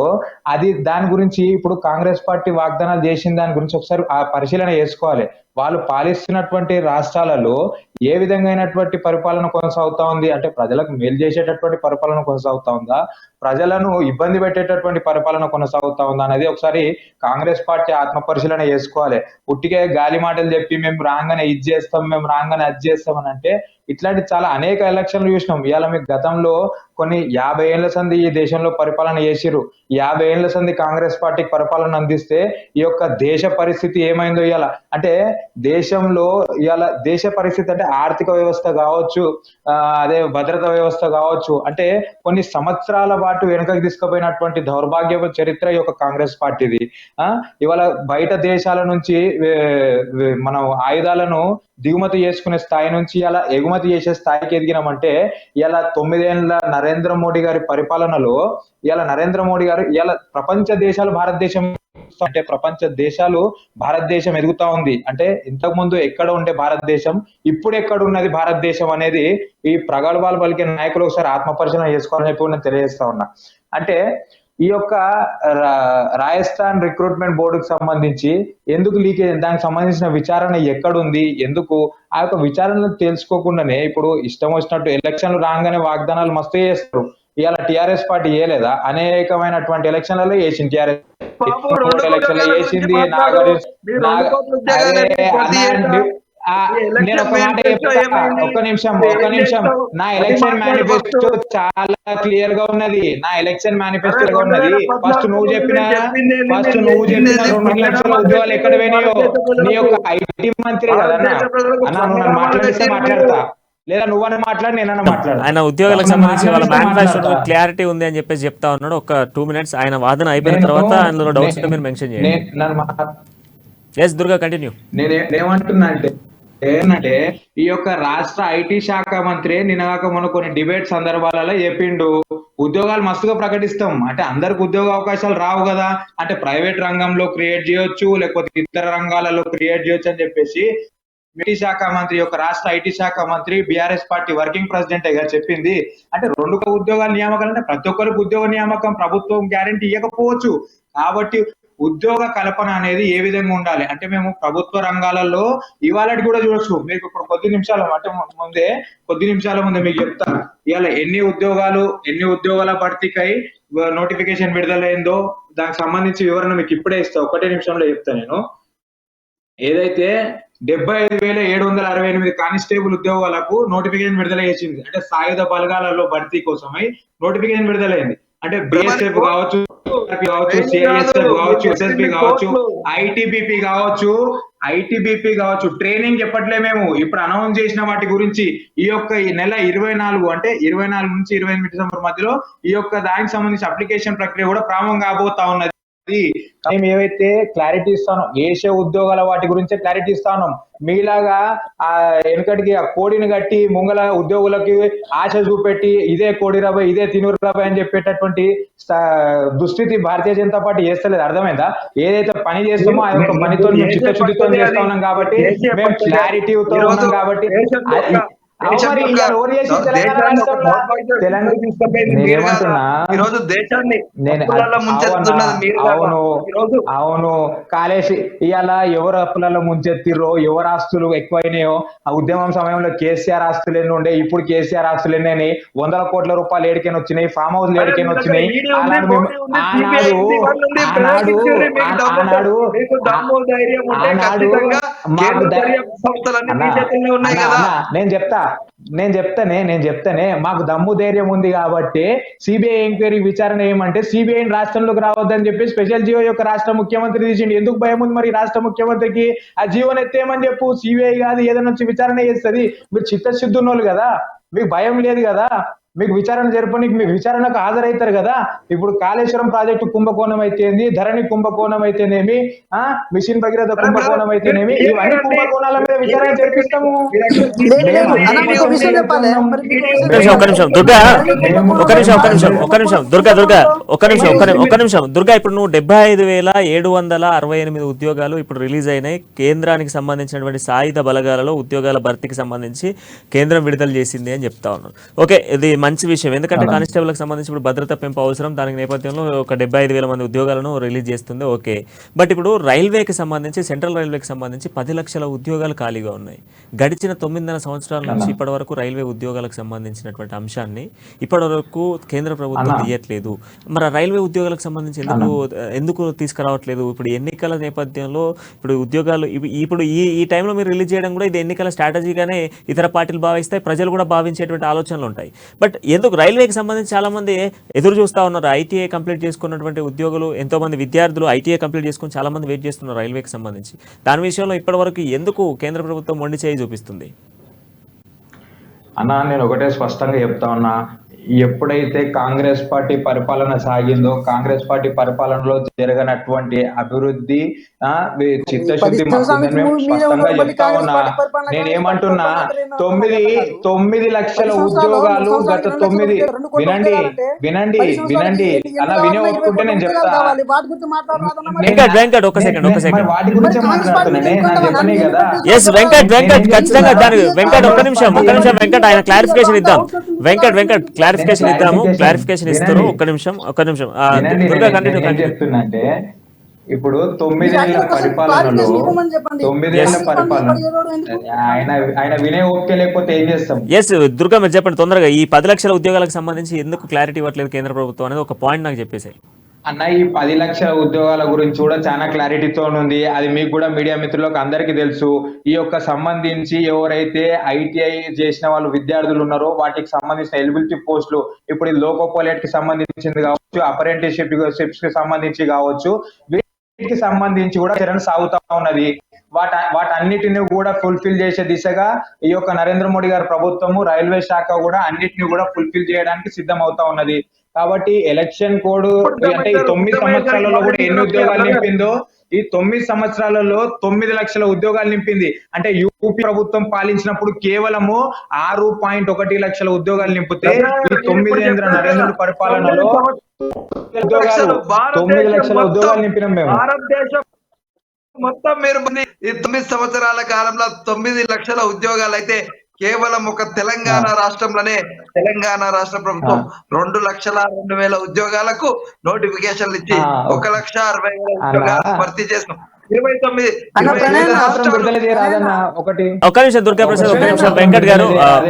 అది దాని గురించి ఇప్పుడు కాంగ్రెస్ పార్టీ వాగ్దానాలు చేసిన దాని గురించి ఒకసారి ఆ పరిశీలన చేసుకోవాలి. వాళ్ళు పాలిస్తున్నటువంటి రాష్ట్రాలలో ఏ విధంగానటువంటి పరిపాలన కొనసాగుతా ఉంది అంటే ప్రజలకు మేలు చేసేటటువంటి పరిపాలన కొనసాగుతా ఉందా, ప్రజలను ఇబ్బంది పెట్టేటటువంటి పరిపాలన కొనసాగుతా ఉందా అనేది ఒకసారి కాంగ్రెస్ పార్టీ ఆత్మ పరిశీలన చేసుకోవాలి. పుట్టికే గాలి మాటలు చెప్పి మేము రాగానే ఇది చేస్తాం, మేము రాగానే అది చేస్తాం అని అంటే ఇట్లాంటి చాలా అనేక ఎలక్షన్లు చూసినాం. ఇవాళ మీకు గతంలో కొన్ని 50 ఏళ్ల సంది ఈ దేశంలో పరిపాలన చేసిరు. 50 ఏళ్ల సంది కాంగ్రెస్ పార్టీకి పరిపాలన అందిస్తే ఈ యొక్క దేశ పరిస్థితి ఏమైందో ఇవాళ అంటే దేశంలో ఇవాళ దేశ పరిస్థితి అంటే ఆర్థిక వ్యవస్థ కావచ్చు, అదే భద్రతా వ్యవస్థ కావచ్చు, అంటే కొన్ని సంవత్సరాల పాటు వెనుకకు తీసుకుపోయినటువంటి దౌర్భాగ్య చరిత్ర ఈ యొక్క కాంగ్రెస్ పార్టీది. ఇవాళ బయట దేశాల నుంచి మనం ఆయుధాలను దిగుమతి చేసుకునే స్థాయి నుంచి ఇలా ఎగుమతి చేసే స్థాయికి ఎదిగినామంటే ఇలా 9 ఏళ్ల నరేంద్ర మోడీ గారి పరిపాలనలో ఇలా నరేంద్ర మోడీ గారు ఇలా ప్రపంచ దేశాలు భారతదేశం అంటే ప్రపంచ దేశాలు భారతదేశం ఎదుగుతా ఉంది అంటే ఇంతకు ముందు ఎక్కడ ఉండే భారతదేశం ఇప్పుడు ఎక్కడ ఉన్నది భారతదేశం అనేది ఈ ప్రగల్భాలు పలికిన నాయకులు ఒకసారి ఆత్మపరిశీలన చేసుకోవాలని చెప్పి నేను తెలియజేస్తా ఉన్నా. అంటే ఈ యొక్క రాజస్థాన్ రిక్రూట్మెంట్ బోర్డుకు సంబంధించి ఎందుకు లీకేజ్, దానికి సంబంధించిన విచారణ ఎక్కడుంది, ఎందుకు ఆ యొక్క విచారణలు తెలుసుకోకుండానే ఇప్పుడు ఇష్టం వచ్చినట్టు ఎలక్షన్లు రాగానే వాగ్దానాలు మస్తు చేస్తారు. ఇవాళ టిఆర్ఎస్ పార్టీ చేయలేదా? అనేకమైనటువంటి ఎలక్షన్లలో వేసింది టిఆర్ఎస్ ఎలక్షన్లో వేసింది. నేను ఒక మాట చెప్తా, ఒక్క నిమిషం నా ఎలక్షన్ మేనిఫెస్టో చాలా క్లియర్ గా ఉన్నది. నా ఎలక్షన్ మేనిఫెస్టో ఉన్నది. ఫస్ట్ నువ్వు చెప్పిన 2 లక్షల ఉద్యోగాలు ఎక్కడ పోయినాయో నీ యొక్క ఐటీ మంత్రి కదన్నా అన్నా, నువ్వు నన్ను మాట్లాడిస్తే మాట్లాడతా, లేదా నువ్వన్నా మాట్లాడి నేనన్నా మాట్లాడు. ఆయన ఉద్యోగాలకు సంబంధించి వాళ్ళ మేనిఫెస్టో క్లారిటీ ఉంది అని చెప్పేసి చెప్తా ఉన్నాడు. ఒక 2 minutes ఆయన వాదన అయిపోయిన తర్వాత అందులో డౌట్స్ ఉంటే మీరు మెన్షన్ చేయండి. Yes Durga continue. నేనేమంటున్నా అంటే ఏంటంటే ఈ యొక్క రాష్ట్ర ఐటీ శాఖ మంత్రి నిన్నగాక మొన్న కొన్ని డిబేట్ సందర్భాలలో చెప్పిండు ఉద్యోగాలు మస్తుగా ప్రకటిస్తాం అంటే అందరికి ఉద్యోగ అవకాశాలు రావు కదా, అంటే ప్రైవేట్ రంగంలో క్రియేట్ చేయొచ్చు లేకపోతే ఇతర రంగాలలో క్రియేట్ చేయొచ్చు అని చెప్పేసి ఐటీ శాఖ మంత్రి యొక్క రాష్ట్ర ఐటీ శాఖ మంత్రి బీఆర్ఎస్ పార్టీ వర్కింగ్ ప్రెసిడెంట్ గా చెప్పింది. అంటే 2 ఉద్యోగాల నియామకాలు అంటే ప్రతి ఒక్కరికి ఉద్యోగ నియామకం ప్రభుత్వం గ్యారెంటీ ఇవ్వకపోవచ్చు. కాబట్టి ఉద్యోగ కల్పన అనేది ఏ విధంగా ఉండాలి అంటే మేము ప్రభుత్వ రంగాలలో ఇవాళటి కూడా చూడొచ్చు. మీకు ఇప్పుడు కొద్ది నిమిషాల ముందే మీకు చెప్తా ఇవాళ ఎన్ని ఉద్యోగాల భర్తీకై నోటిఫికేషన్ విడుదలైందో దానికి సంబంధించి వివరణ మీకు ఇప్పుడే ఇస్తా. 1 నిమిషంలో చెప్తా. నేను ఏదైతే 75,768 కానిస్టేబుల్ ఉద్యోగాలకు నోటిఫికేషన్ విడుదల చేసింది అంటే సాయుధ బలగాలలో భర్తీ కోసమై నోటిఫికేషన్ విడుదలైంది. అంటే బిఎస్ఎఫ్ కావచ్చు, సిఐఎస్ఎఫ్ కావచ్చు, ఎస్ఎస్బి కావచ్చు, ఐటీబీపీ కావచ్చు, ట్రైనింగ్ చెప్పట్లే మేము. ఇప్పుడు అనౌన్స్ చేసిన వాటి గురించి ఈ నెల 24 అంటే 24 నుంచి 28 డిసెంబర్ మధ్యలో ఈ దానికి సంబంధించి అప్లికేషన్ ప్రక్రియ కూడా ప్రారంభం కాబోతా ఉన్నది. మేము ఏవైతే క్లారిటీ ఇస్తానో ఏషే ఉద్యోగాల వాటి గురించే క్లారిటీ ఇస్తాను. మీలాగా ఆ వెనుకటికి ఆ కోడిని కట్టి ముంగల ఉద్యోగులకి ఆశ చూపెట్టి ఇదే కోడి రాబాయ్ ఇదే తినూరు రాబాయ్ అని చెప్పేటటువంటి దుస్థితి భారతీయ జనతా పార్టీ చేస్తలేదు. అర్థమైందా? ఏదైతే పని చేస్తామో ఆ యొక్క పనితో మేము చిత్తశుద్ధితో చేస్తా ఉన్నాం కాబట్టి మేము క్లారిటీతో ఉన్నాం కాబట్టి అవును కాలేసి ఇవాళ ఎవరు అప్పులలో ముంచెత్తిరో ఎవరు ఆస్తులు ఎక్కువైనాయో ఆ ఉద్యమం సమయంలో కేసీఆర్ ఆస్తులు ఎన్ని ఉండే, ఇప్పుడు కేసీఆర్ ఆస్తులు ఎన్ని 100 కోట్ల రూపాయలు ఏడికైనా వచ్చినాయి, ఫామ్ హౌస్ ఏడికైనా వచ్చినాయి. నేను చెప్తానే మాకు దమ్ము ధైర్యం ఉంది కాబట్టి సిబిఐ ఎంక్వైరీ విచారణ ఏమంటే సిబిఐ రాష్ట్రంలోకి రావద్దని చెప్పి స్పెషల్ జియో యొక్క రాష్ట్ర ముఖ్యమంత్రి తీసిండు. ఎందుకు భయం ఉంది మరి రాష్ట్ర ముఖ్యమంత్రికి? ఆ జీవోని ఎత్తేమని చెప్పు. సిబిఐ కాదు ఏదైనా వచ్చి విచారణ చేస్తుంది. మీరు చిత్తశుద్ధి ఉన్నోళ్ళు కదా, మీకు భయం లేదు కదా, మీకు విచారణ జరపడానికి మీకు విచారణకు హాజరవుతారు కదా. ఇప్పుడు కాళేశ్వరం ప్రాజెక్టు కుంభకోణం అయితేంది, ధరణి కుంభకోణం అయితేనేమి, మిషన్ భగీరథ కుంభకోణం అయితేనేమి, ఇవన్నీ కుంభకోణాల మీద విచారణ జరిపిస్తాము. దుర్గా ఇప్పుడు నువ్వు 75,768 ఉద్యోగాలు ఇప్పుడు రిలీజ్ అయినాయి. కేంద్రానికి సంబంధించినటువంటి సాయుధ బలగాలలో ఉద్యోగాల భర్తీకి సంబంధించి కేంద్రం విడుదల చేసింది అని చెప్తా ఉన్నాను. ఓకే, ఇది మంచి విషయం, ఎందుకంటే కానిస్టేబుల్కి సంబంధించి ఇప్పుడు భద్రత పెంపు అవసరం. దానికి నేపథ్యంలో ఒక 75,000 మంది ఉద్యోగాలను రిలీజ్ చేస్తుంది, ఓకే. బట్ ఇప్పుడు రైల్వేకి సంబంధించి, సెంట్రల్ రైల్వేకి సంబంధించి 10 లక్షల ఉద్యోగాలు ఖాళీగా ఉన్నాయి. గడిచిన 9.5 సంవత్సరాల నుంచి ఇప్పటి వరకు రైల్వే ఉద్యోగాలకు సంబంధించినటువంటి అంశాన్ని ఇప్పటి వరకు కేంద్ర ప్రభుత్వం తీయట్లేదు. మరి రైల్వే ఉద్యోగాలకు సంబంధించి ఎందుకు తీసుకురావట్లేదు? ఇప్పుడు ఎన్నికల నేపథ్యంలో ఇప్పుడు ఉద్యోగాలు ఇప్పుడు ఈ టైంలో మీరు రిలీజ్ చేయడం కూడా ఇది ఎన్నికల స్ట్రాటజీగానే ఇతర పార్టీలు భావిస్తాయి, ప్రజలు కూడా భావించేటువంటి ఆలోచనలు ఉంటాయి. బట్ ఎందుకు రైల్వేకి సంబంధించి చాలా మంది ఎదురు చూస్తూ ఉన్నారు. ఐటీఐ కంప్లీట్ చేసుకున్నటువంటి ఉద్యోగులు, ఎంతో మంది విద్యార్థులు ఐటీఐ కంప్లీట్ చేసుకుని చాలా మంది వెయిట్ చేస్తున్నారు రైల్వేకి సంబంధించి. దాని విషయంలో ఇప్పటి వరకు ఎందుకు కేంద్ర ప్రభుత్వం మొండి చేయి చూపిస్తుంది? అన్న, నేను ఒకటే స్పష్టంగా చెప్తా ఉన్నా, ఎప్పుడైతే కాంగ్రెస్ పార్టీ పరిపాలన సాగిందో, కాంగ్రెస్ పార్టీ పరిపాలనలో జరగనటువంటి అభివృద్ధి చిత్తశుద్ధి మాకుందని మేము స్పష్టంగా చెప్తా ఉన్నా. నేనేమంటున్నా, 9 లక్షల ఉద్యోగాలు గత 9 వినండి వినండి వినండి అలా వినే ఒప్పుకుంటే నేను చెప్తా. వెంకట్ ఒక సెకండ్ వాటి గురించి మాట్లాడుతున్నానే, నాకు చెప్పనే కదా. వెంకట్ ఖచ్చితంగా దాని వెంకట్ ఒక్క నిమిషం వెంకట్ ఆయన క్లారిఫికేషన్ ఇద్దాం. వెంకట్ క్లారిఫికేషన్ ఇద్దాము, క్లారిఫికేషన్ ఇస్తారు. ఒక్క నిమిషం చెప్తున్నంటే, ఇప్పుడు 9 ఏళ్ల పరిపాలనలో ఆయన వినే ఓపిక లేకపోతే ఏం చేస్తాం? దుర్గా మీరు చెప్పండి తొందరగా. ఈ 10 లక్షల ఉద్యోగాలకు సంబంధించి ఎందుకు క్లారిటీ ఇవ్వట్లేదు కేంద్ర ప్రభుత్వం అనేది ఒక పాయింట్ నాకు చెప్పేసాయి. అన్న, ఈ 10 లక్షల ఉద్యోగాల గురించి కూడా చాలా క్లారిటీతో ఉంది. అది మీకు కూడా మీడియా మిత్రులకు అందరికీ తెలుసు. ఈ యొక్క సంబంధించి ఎవరైతే ఐటీఐ చేసిన వాళ్ళు విద్యార్థులు ఉన్నారో వాటికి సంబంధించిన ఎలిజిబిలిటీ పోస్టులు, ఇప్పుడు లోకో పైలట్ కి సంబంధించింది కావచ్చు, అప్రెంటిస్షిప్స్ కి సంబంధించి కావచ్చు, వీటికి సంబంధించి కూడా చరణ సాగుతా ఉన్నది. వాటన్నిటిని కూడా ఫుల్ఫిల్ చేసే దిశగా ఈ యొక్క నరేంద్ర మోడీ గారి ప్రభుత్వము, రైల్వే శాఖ కూడా అన్నిటిని కూడా ఫుల్ఫిల్ చేయడానికి సిద్ధం అవుతా ఉన్నది. కాబట్టి ఎలక్షన్ కోడ్ అంటే ఈ 9 సంవత్సరాలలో కూడా ఎన్ని ఉద్యోగాలు నింపిందో, ఈ 9 సంవత్సరాలలో 9 లక్షల ఉద్యోగాలు నింపింది. అంటే యూపీ ప్రభుత్వం పాలించినప్పుడు కేవలము 6.1 లక్షల ఉద్యోగాలు నింపితే, ఈ 9 ఏళ్ల నరేంద్రుడి పరిపాలనలో ఉద్యోగాలు 9 లక్షల ఉద్యోగాలు నింపినాం మేము. భారతదేశం మొత్తం మీరు ఈ 9 సంవత్సరాల కాలంలో 9 లక్షల ఉద్యోగాలు అయితే, కేవలం ఒక తెలంగాణ రాష్ట్రంలోనే తెలంగాణ రాష్ట్ర ప్రభుత్వం 2,02,000 ఉద్యోగాలకు నోటిఫికేషన్లు ఇచ్చి 1,60,000 ఉద్యోగాలు భర్తీ చేస్తాం. 29 ఒక్క నిమిషం దుర్గా ప్రసాద్, ఒక్క నిమిషం వెంకట్ గారు,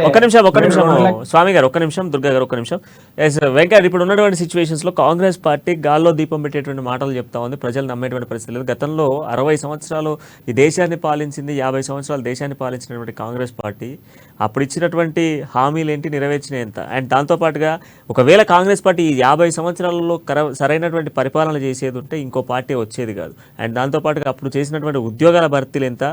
ఒక్క నిమిషం స్వామి గారు, ఒక్క నిమిషం దుర్గా గారు, ఒక్క నిమిషం. వెంకట్, ఇప్పుడు ఉన్నటువంటి సిచ్యువేషన్స్ లో కాంగ్రెస్ పార్టీ గాల్లో దీపం పెట్టేటువంటి మాటలు చెప్తా ఉంది, ప్రజలు నమ్మేటువంటి పరిస్థితి లేదు. గతంలో 60 సంవత్సరాలు ఈ దేశాన్ని పాలించింది, 50 సంవత్సరాలు దేశాన్ని పాలించినటువంటి కాంగ్రెస్ పార్టీ అప్పుడు ఇచ్చినటువంటి హామీలు ఏంటి, నెరవేర్చినాయి ఎంత? అండ్ దాంతోపాటుగా ఒకవేళ కాంగ్రెస్ పార్టీ ఈ 50 సంవత్సరాలలో సరైనటువంటి పరిపాలన చేసేది ఉంటే ఇంకో పార్టీ వచ్చేది కాదు. అండ్ దాంతోపాటుగా అప్పుడు చేసినటువంటి ఉద్యోగాల భర్తీలు ఎంత?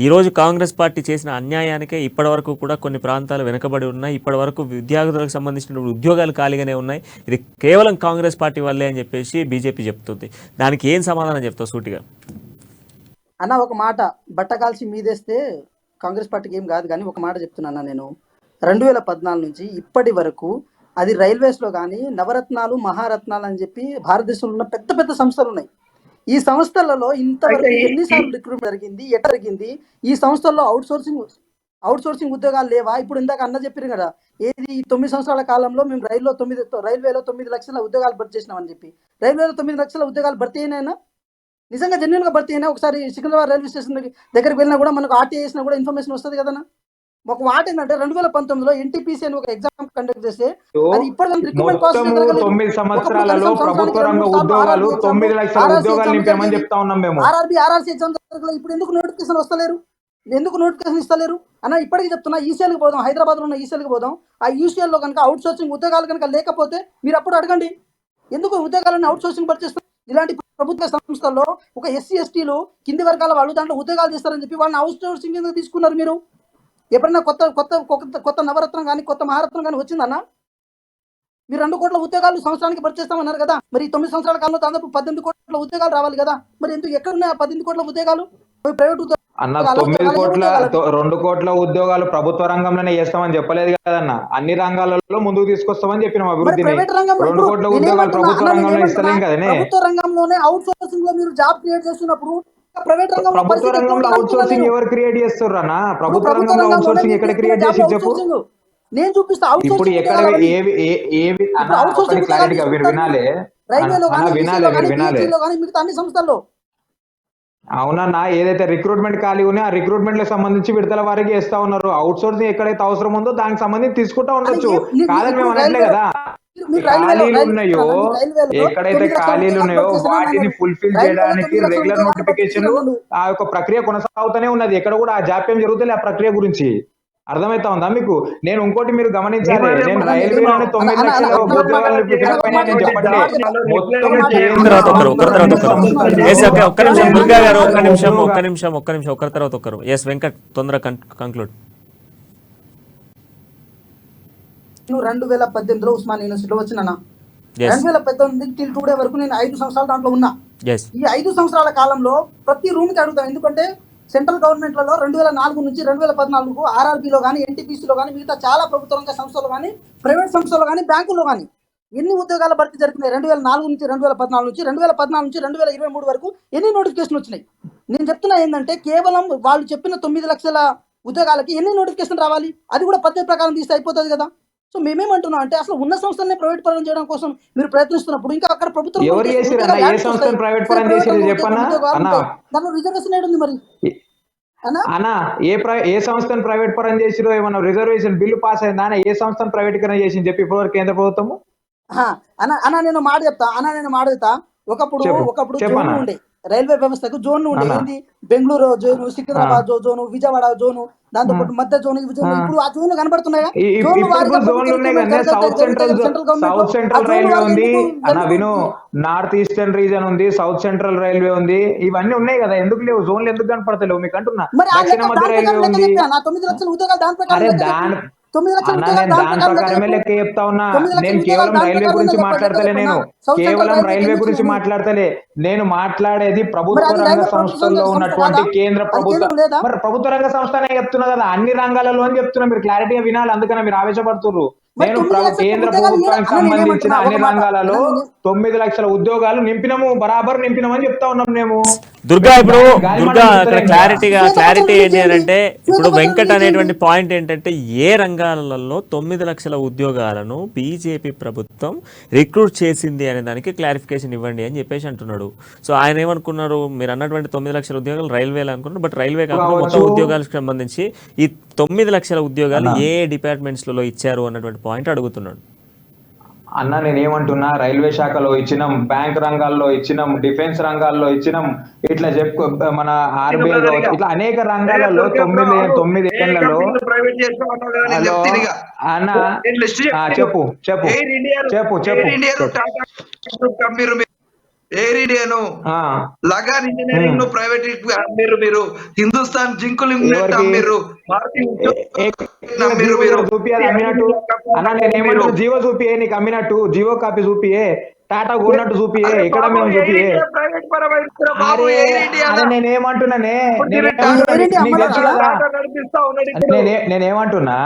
ఈరోజు కాంగ్రెస్ పార్టీ చేసిన అన్యాయానికే ఇప్పటి వరకు కూడా కొన్ని ప్రాంతాలు వెనుకబడి ఉన్నాయి. ఇప్పటి వరకు విద్యార్థులకు సంబంధించిన ఉద్యోగాలు ఖాళీగానే ఉన్నాయి. ఇది కేవలం కాంగ్రెస్ పార్టీ వల్లే అని చెప్పేసి బీజేపీ చెప్తుంది. దానికి ఏం సమాధానం చెప్తావు సూటిగా? అన్న, ఒక మాట బట్టకాల్సి మీదేస్తే కాంగ్రెస్ పార్టీకి ఏం కాదు, కానీ ఒక మాట చెప్తున్నా నేను. 2014 నుంచి ఇప్పటి వరకు అది రైల్వేస్లో కానీ నవరత్నాలు, మహారత్నాలు అని చెప్పి భారతదేశంలో ఉన్న పెద్ద పెద్ద సంస్థలు ఉన్నాయి. ఈ సంస్థలలో ఇంతవరకు ఎన్నిసార్లు రిక్రూట్మెంట్ జరిగింది, ఎట్లా జరిగింది? ఈ సంస్థల్లో అవుట్ సోర్సింగ్ ఉద్యోగాలు లేవా? ఇప్పుడు ఇందాక అన్న చెప్పారు కదా, ఏది 9 సంవత్సరాల కాలంలో మేము రైల్వేలో 9 లక్షల ఉద్యోగాలు భర్తీ చేసినామని చెప్పి. రైల్వేలో 9 లక్షల ఉద్యోగాలు భర్తీ అయినా నిజంగా జెన్యున్గా భర్తీ అయినా ఒకసారి సికింద్రాబాద్ రైల్వే స్టేషన్ దగ్గరికి వెళ్ళినా కూడా మనకు ఆర్టీఐ చేసినా కూడా ఇన్ఫర్మేషన్ వస్తుంది కదన్నా. ఒక మాట ఏంటంటే 2019లో ఎన్టీపీసీ అని ఒక ఎగ్జామ్ కండక్ట్ చేస్తే అది ఇప్పటికీ 9 సంవత్సరాలలో ప్రభుత్వ రంగ ఉద్యోగాలు 9 లక్షల ఉద్యోగాలు నింపామని చెప్తా ఉన్నాం మేము. ఆర్ఆర్సీ ఎగ్జామ్ జరగలేదు. ఇప్పుడు ఎందుకు నోటిఫికేషన్ వస్తలేరు? ఎందుకు నోటిఫికేషన్ ఇస్తలేరు అన్న? ఇప్పటికీ చెప్తున్నా, ఈసీఎల్కి పోదాం, హైదరాబాద్లో ఉన్న ఈసీఎల్కి పోదాం. ఆ ఈసీఎల్లో కనుక అవుట్ సోర్సింగ్ ఉద్యోగాలు కనుక లేకపోతే మీరు అప్పుడు అడగండి, ఎందుకు ఉద్యోగాలను అవుట్ సోర్సింగ్ పర్చేస్తారు? ఇలాంటి ప్రభుత్వ సంస్థల్లో ఒక ఎస్సీ ఎస్టీలు కింది వర్గాల వాళ్ళు దాంట్లో ఉద్యోగాలు చేస్తారని చెప్పి వాళ్ళని అవుట్ సోర్సింగ్ ఎందుకు తీసుకున్నారు మీరు? ఎప్పుడన్నా కొత్త నవరత్నం కానీ కొత్త మహారత్నం కానీ వచ్చిందన్న? మీరు 2 కోట్ల ఉద్యోగాలు సంవత్సరానికి భర్తీ చేస్తామన్నారు కదా, మరి 9 సంవత్సరాల కాలంలో దాదాపు 18 కోట్ల ఉద్యోగాలు రావాలి కదా, మరి ఎందుకు ఎక్కడున్నాయి 18 కోట్ల ఉద్యోగాలు? ప్రైవేట్ అన్న, 2 కోట్ల ఉద్యోగాలు ప్రభుత్వ రంగంలోనే చేస్తామని చెప్పలేదు కదన్న. అన్ని రంగాలలో ముందుకు తీసుకొస్తామని చెప్పినాం అభివృద్ధిని. 2 కోట్ల ఉద్యోగాలు ప్రభుత్వ రంగంలో ఇస్తలేం కదనే. ప్రభుత్వ రంగంలోనే అవుట్ సోర్సింగ్ లో మీరు జాబ్ క్రియేట్ చేస్తున్నప్పుడు ప్రభుత్వ రంగంలో అవుట్ సోర్సింగ్ ఎవరు క్రియేట్ చేస్తారు అన్న? ప్రభుత్వ రంగంలో అవుట్ సోర్సింగ్ ఎక్కడ క్రియేట్ చేసి చెప్పు? నేను చూపిస్తా అవుట్ ఇప్పుడు సోర్సింగ్ ఎక్కడ ఉద్యోగాలు ఏవి అన్న ఇప్పుడు అవుట్ ఒకటి సోర్సింగ్ ఉద్యోగాలు క్లారిటీగా మీరు తీసుకుంటారు వినాలే రైల్వేలో అన్న కానీ వినాలే బీసీలో మీరు కానీ వినాలే పిహెచ్సిలో కానీ మిగతా అన్ని సంస్థల్లో. అవునన్నా ఏదైతే రిక్రూట్మెంట్ ఖాళీ ఉన్నాయో ఆ రిక్రూట్మెంట్ లకు సంబంధించి విడతల వారికి వేస్తా ఉన్నారు. అవుట్ సోర్సింగ్ ఎక్కడైతే అవసరం ఉందో దానికి సంబంధించి తీసుకుంటా అని ఉండొచ్చు, కాదని ఇప్పుడు మేము అనట్లే రైల్వేలో కదా. మీరు రైల్వేలో ఖాళీలు ఉన్నాయో మీరు రైల్వేలో ఎక్కడైతే 9 లక్షల ఖాళీలు ఉద్యోగాలు ఉన్నాయో భర్తీ చేసిన వాటిని అన్నాడు. ఫుల్ఫిల్ రైల్వేలో చేయడానికి 9 లక్షల రెగ్యులర్ ఉద్యోగాలు భర్తీ చేసిన నోటిఫికేషన్లు అన్నాడు. ఆ యొక్క ప్రక్రియ కొనసాగుతూనే ఉన్నది. ఎక్కడ కూడా ఆ జాప్యం జరుగుతుంది ఆ ప్రక్రియ గురించి. అర్థమైతా ఉందా మీకు? నేను ఇంకోటి మీరు గమనించాలి, నేను రైల్వేలోనే 9 లక్షల ఉద్యోగాలు ఫిల్ అయినాయి నేను చెప్పట్లే. మొత్తం కేంద్ర ఒక్క నిమిషం దుర్గా గారు, ఒక్క నిమిషం ఒకరి తర్వాత ఒకరు. ఎస్ వెంకట్, తొందరగా కంక్లూడ్. 2018లో ఉస్మాన్ యూనివర్సిటీలో వచ్చిన Yes. 2018 till టుడే వరకు నేను 5 సంవత్సరాలు దాంట్లో ఉన్నా. ఎస్ ఈ 5 సంవత్సరాల కాలంలో ప్రతి రూమ్కి అడుగుతాం, ఎందుకంటే సెంట్రల్ గవర్నమెంట్లలో 2004 నుంచి 2014 ఆర్ఆర్బీలో కానీ ఎన్టీపీసీలో కానీ మిగతా చాలా ప్రభుత్వ రంగ సంస్థలు కానీ ప్రైవేట్ సంస్థలు కానీ బ్యాంకుల్లో కానీ ఎన్ని ఉద్యోగాల భర్తీ జరిగినాయి 2004 నుంచి 2014 నుంచి 2014 నుంచి 2023 వరకు ఎన్ని నోటిఫికేషన్ వచ్చినాయి? నేను చెప్తున్నా ఏంటంటే కేవలం వాళ్ళు చెప్పిన 9 లక్షల ఉద్యోగాలకి ఎన్ని నోటిఫికేషన్ రావాలి? అది కూడా పద్ధతి ప్రకారం తీస్తే అయిపోతుంది కదా. సో మేమేమంటున్నాం అంటే అసలు ఉన్న సంస్థలనే ప్రైవేట్ పరం చేయడం కోసం మీరు ప్రయత్నిస్తున్నప్పుడు ఇంకా అక్కడ ప్రభుత్వం ఎవరు చేసిరన్నా? ఏ సంస్థను ప్రైవేట్ పరం చేసిరు చెప్పన్నా అన్నా? దాంట్లో రిజర్వేషన్ ఏడుంది మరి అన్నా ఏ సంస్థను ప్రైవేట్ పరం చేసిరో ఏమన్నా రిజర్వేషన్ బిల్లు పాస్ అయిందా? ఏ సంస్థను ప్రైవేటీకరణ చేసి చెప్పి ఇప్పటివరకు కేంద్ర ప్రభుత్వము? అన్నా నేను మాట చెప్తా. ఒకప్పుడు జోన్లు ఉండే, రైల్వే వ్యవస్థకు జోన్లు ఉండే. ఏంది? Bengaluru zone, Secunderabad zone, Vijayawada zone, దాంతో పాటు మధ్య జోన్, ఇవి జోన్లు. ఇప్పుడు ఆ జోన్లు కనబడుతున్నాయా? సౌత్ సెంట్రల్ రైల్వే ఉంది అన్న, విను. నార్త్ ఈస్టర్న్ రీజన్ ఉంది, సౌత్ సెంట్రల్ రైల్వే ఉంది, ఇవన్నీ ఉన్నాయి కదా. ఎందుకు లేవు జోన్లు? ఎందుకు కనపడతలేవు మీకు అంటున్నా? దక్షిణ మధ్య రైల్వే ఉంది. అరే దాని దాని ప్రకారమే లెక్క చెప్తా ఉన్నా. నేను కేవలం రైల్వే గురించి మాట్లాడతలే, నేను మాట్లాడేది ప్రభుత్వ రంగ సంస్థల్లో ఉన్నటువంటి కేంద్ర ప్రభుత్వం. మరి ప్రభుత్వ రంగ సంస్థనే చెప్తున్నా కదా, అన్ని రంగాలలో అని చెప్తున్నా. మీరు క్లారిటీగా వినాలి, అందుకనే మీరు ఆవేశపడుతున్నారు. నేను కేంద్ర ప్రభుత్వానికి సంబంధించిన అన్ని రంగాలలో 9 లక్షల ఉద్యోగాలు బరాబర్ నింపినామని చెప్తా ఉన్నాం మేము. దుర్గా అక్కడ క్లారిటీ ఏంటి అంటే, ఇప్పుడు వెంకట్ అనేటువంటి పాయింట్ ఏంటంటే, ఏ రంగాలలో 9 లక్షల ఉద్యోగాలను బీజేపీ ప్రభుత్వం రిక్రూట్ చేసింది అనే దానికి క్లారిఫికేషన్ ఇవ్వండి అని చెప్పేసి అంటున్నాడు. సో ఆయన ఏమనుకున్నారు, మీరు అన్నటువంటి 9 లక్షల ఉద్యోగాలు రైల్వేలు అనుకున్నారు. బట్ రైల్వే కాకుండా మొత్తం ఉద్యోగాలకు సంబంధించి ఈ 9 లక్షల ఉద్యోగాలు ఏ డిపార్ట్మెంట్స్లలో ఇచ్చారు అన్నటువంటి పాయింట్ అడుగుతున్నాడు. అన్న నేనేమంటున్నా, రైల్వే శాఖలో ఇచ్చినాం, బ్యాంక్ రంగాల్లో ఇచ్చినాం, డిఫెన్స్ రంగాల్లో ఇచ్చినాం, ఇట్లా మన ఆర్బీఐ ఇట్లా అనేక రంగాలలో 9 ఏళ్లలో. అన్న చెప్పు. ఎయిర్ ఇండియాను, లగాన్ ఇంజనీరింగ్ ను ప్రైవేట్ మీరు హిందుస్థాన్ జింక్ లిమిటెడ్ అమ్మిర్రు, జీవో చూపియే, నీకు అమ్మినట్టు జీవో కాపీ చూపియే, టాటా కొన్నట్టు చూపియే, ఇక్కడ మేము చూపియే. నేనేమంటున్నానే, నేనేమంటున్నా,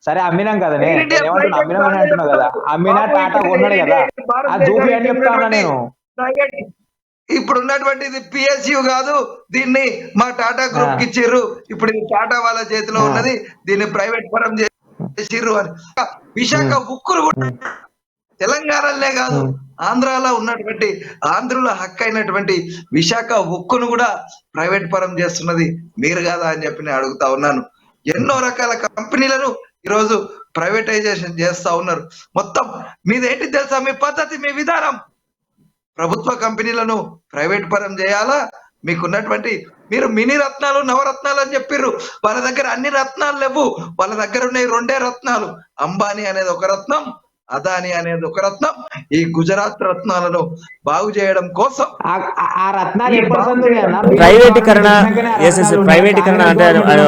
సరే అమ్మినాం కదా, నేనేమంటున్నా అమ్మినామని అంటున్నా కదా, అమ్మినా టాటా కొన్నాడు కదా, అది చూపి అని చెప్తా ఉన్నా నేను. ఇప్పుడు ఉన్నటువంటిది పిఎస్యు కాదు, దీన్ని మా టాటా గ్రూప్ కి ఇచ్చిర్రు. ఇప్పుడు ఇది టాటా వాళ్ళ చేతిలో ఉన్నది, దీన్ని ప్రైవేట్ పరం చేసిర్రు అని. విశాఖ ఉక్కులు కూడా తెలంగాణలోనే కాదు, ఆంధ్రాలో ఉన్నటువంటి ఆంధ్రుల హక్కు అయినటువంటి విశాఖ ఉక్కును కూడా ప్రైవేట్ పరం చేస్తున్నది మీరు కాదా అని చెప్పి నేను అడుగుతా ఉన్నాను. ఎన్నో రకాల కంపెనీలను ఈరోజు ప్రైవేటైజేషన్ చేస్తా ఉన్నారు. మొత్తం మీదేంటి తెలుసా? మీ పద్ధతి, మీ విధానం. ప్రభుత్వ కంపెనీలను ప్రైవేట్ పరం చేయాలా? మీకున్నటువంటి మీరు మినీ రత్నాలు, నవరత్నాలు అని చెప్పిర్రు. వాళ్ళ దగ్గర అన్ని రత్నాలు లేవు. వాళ్ళ దగ్గర ఉన్నాయి 2 రత్నాలు. అంబానీ అనేది ఒక రత్నం, అదాని అనేది ఒక రత్నం. ఈ గుజరాత్ రత్నాలను బాగు చేయడం కోసం ఆ రత్నాలు ప్రైవేటీకరణ అంటే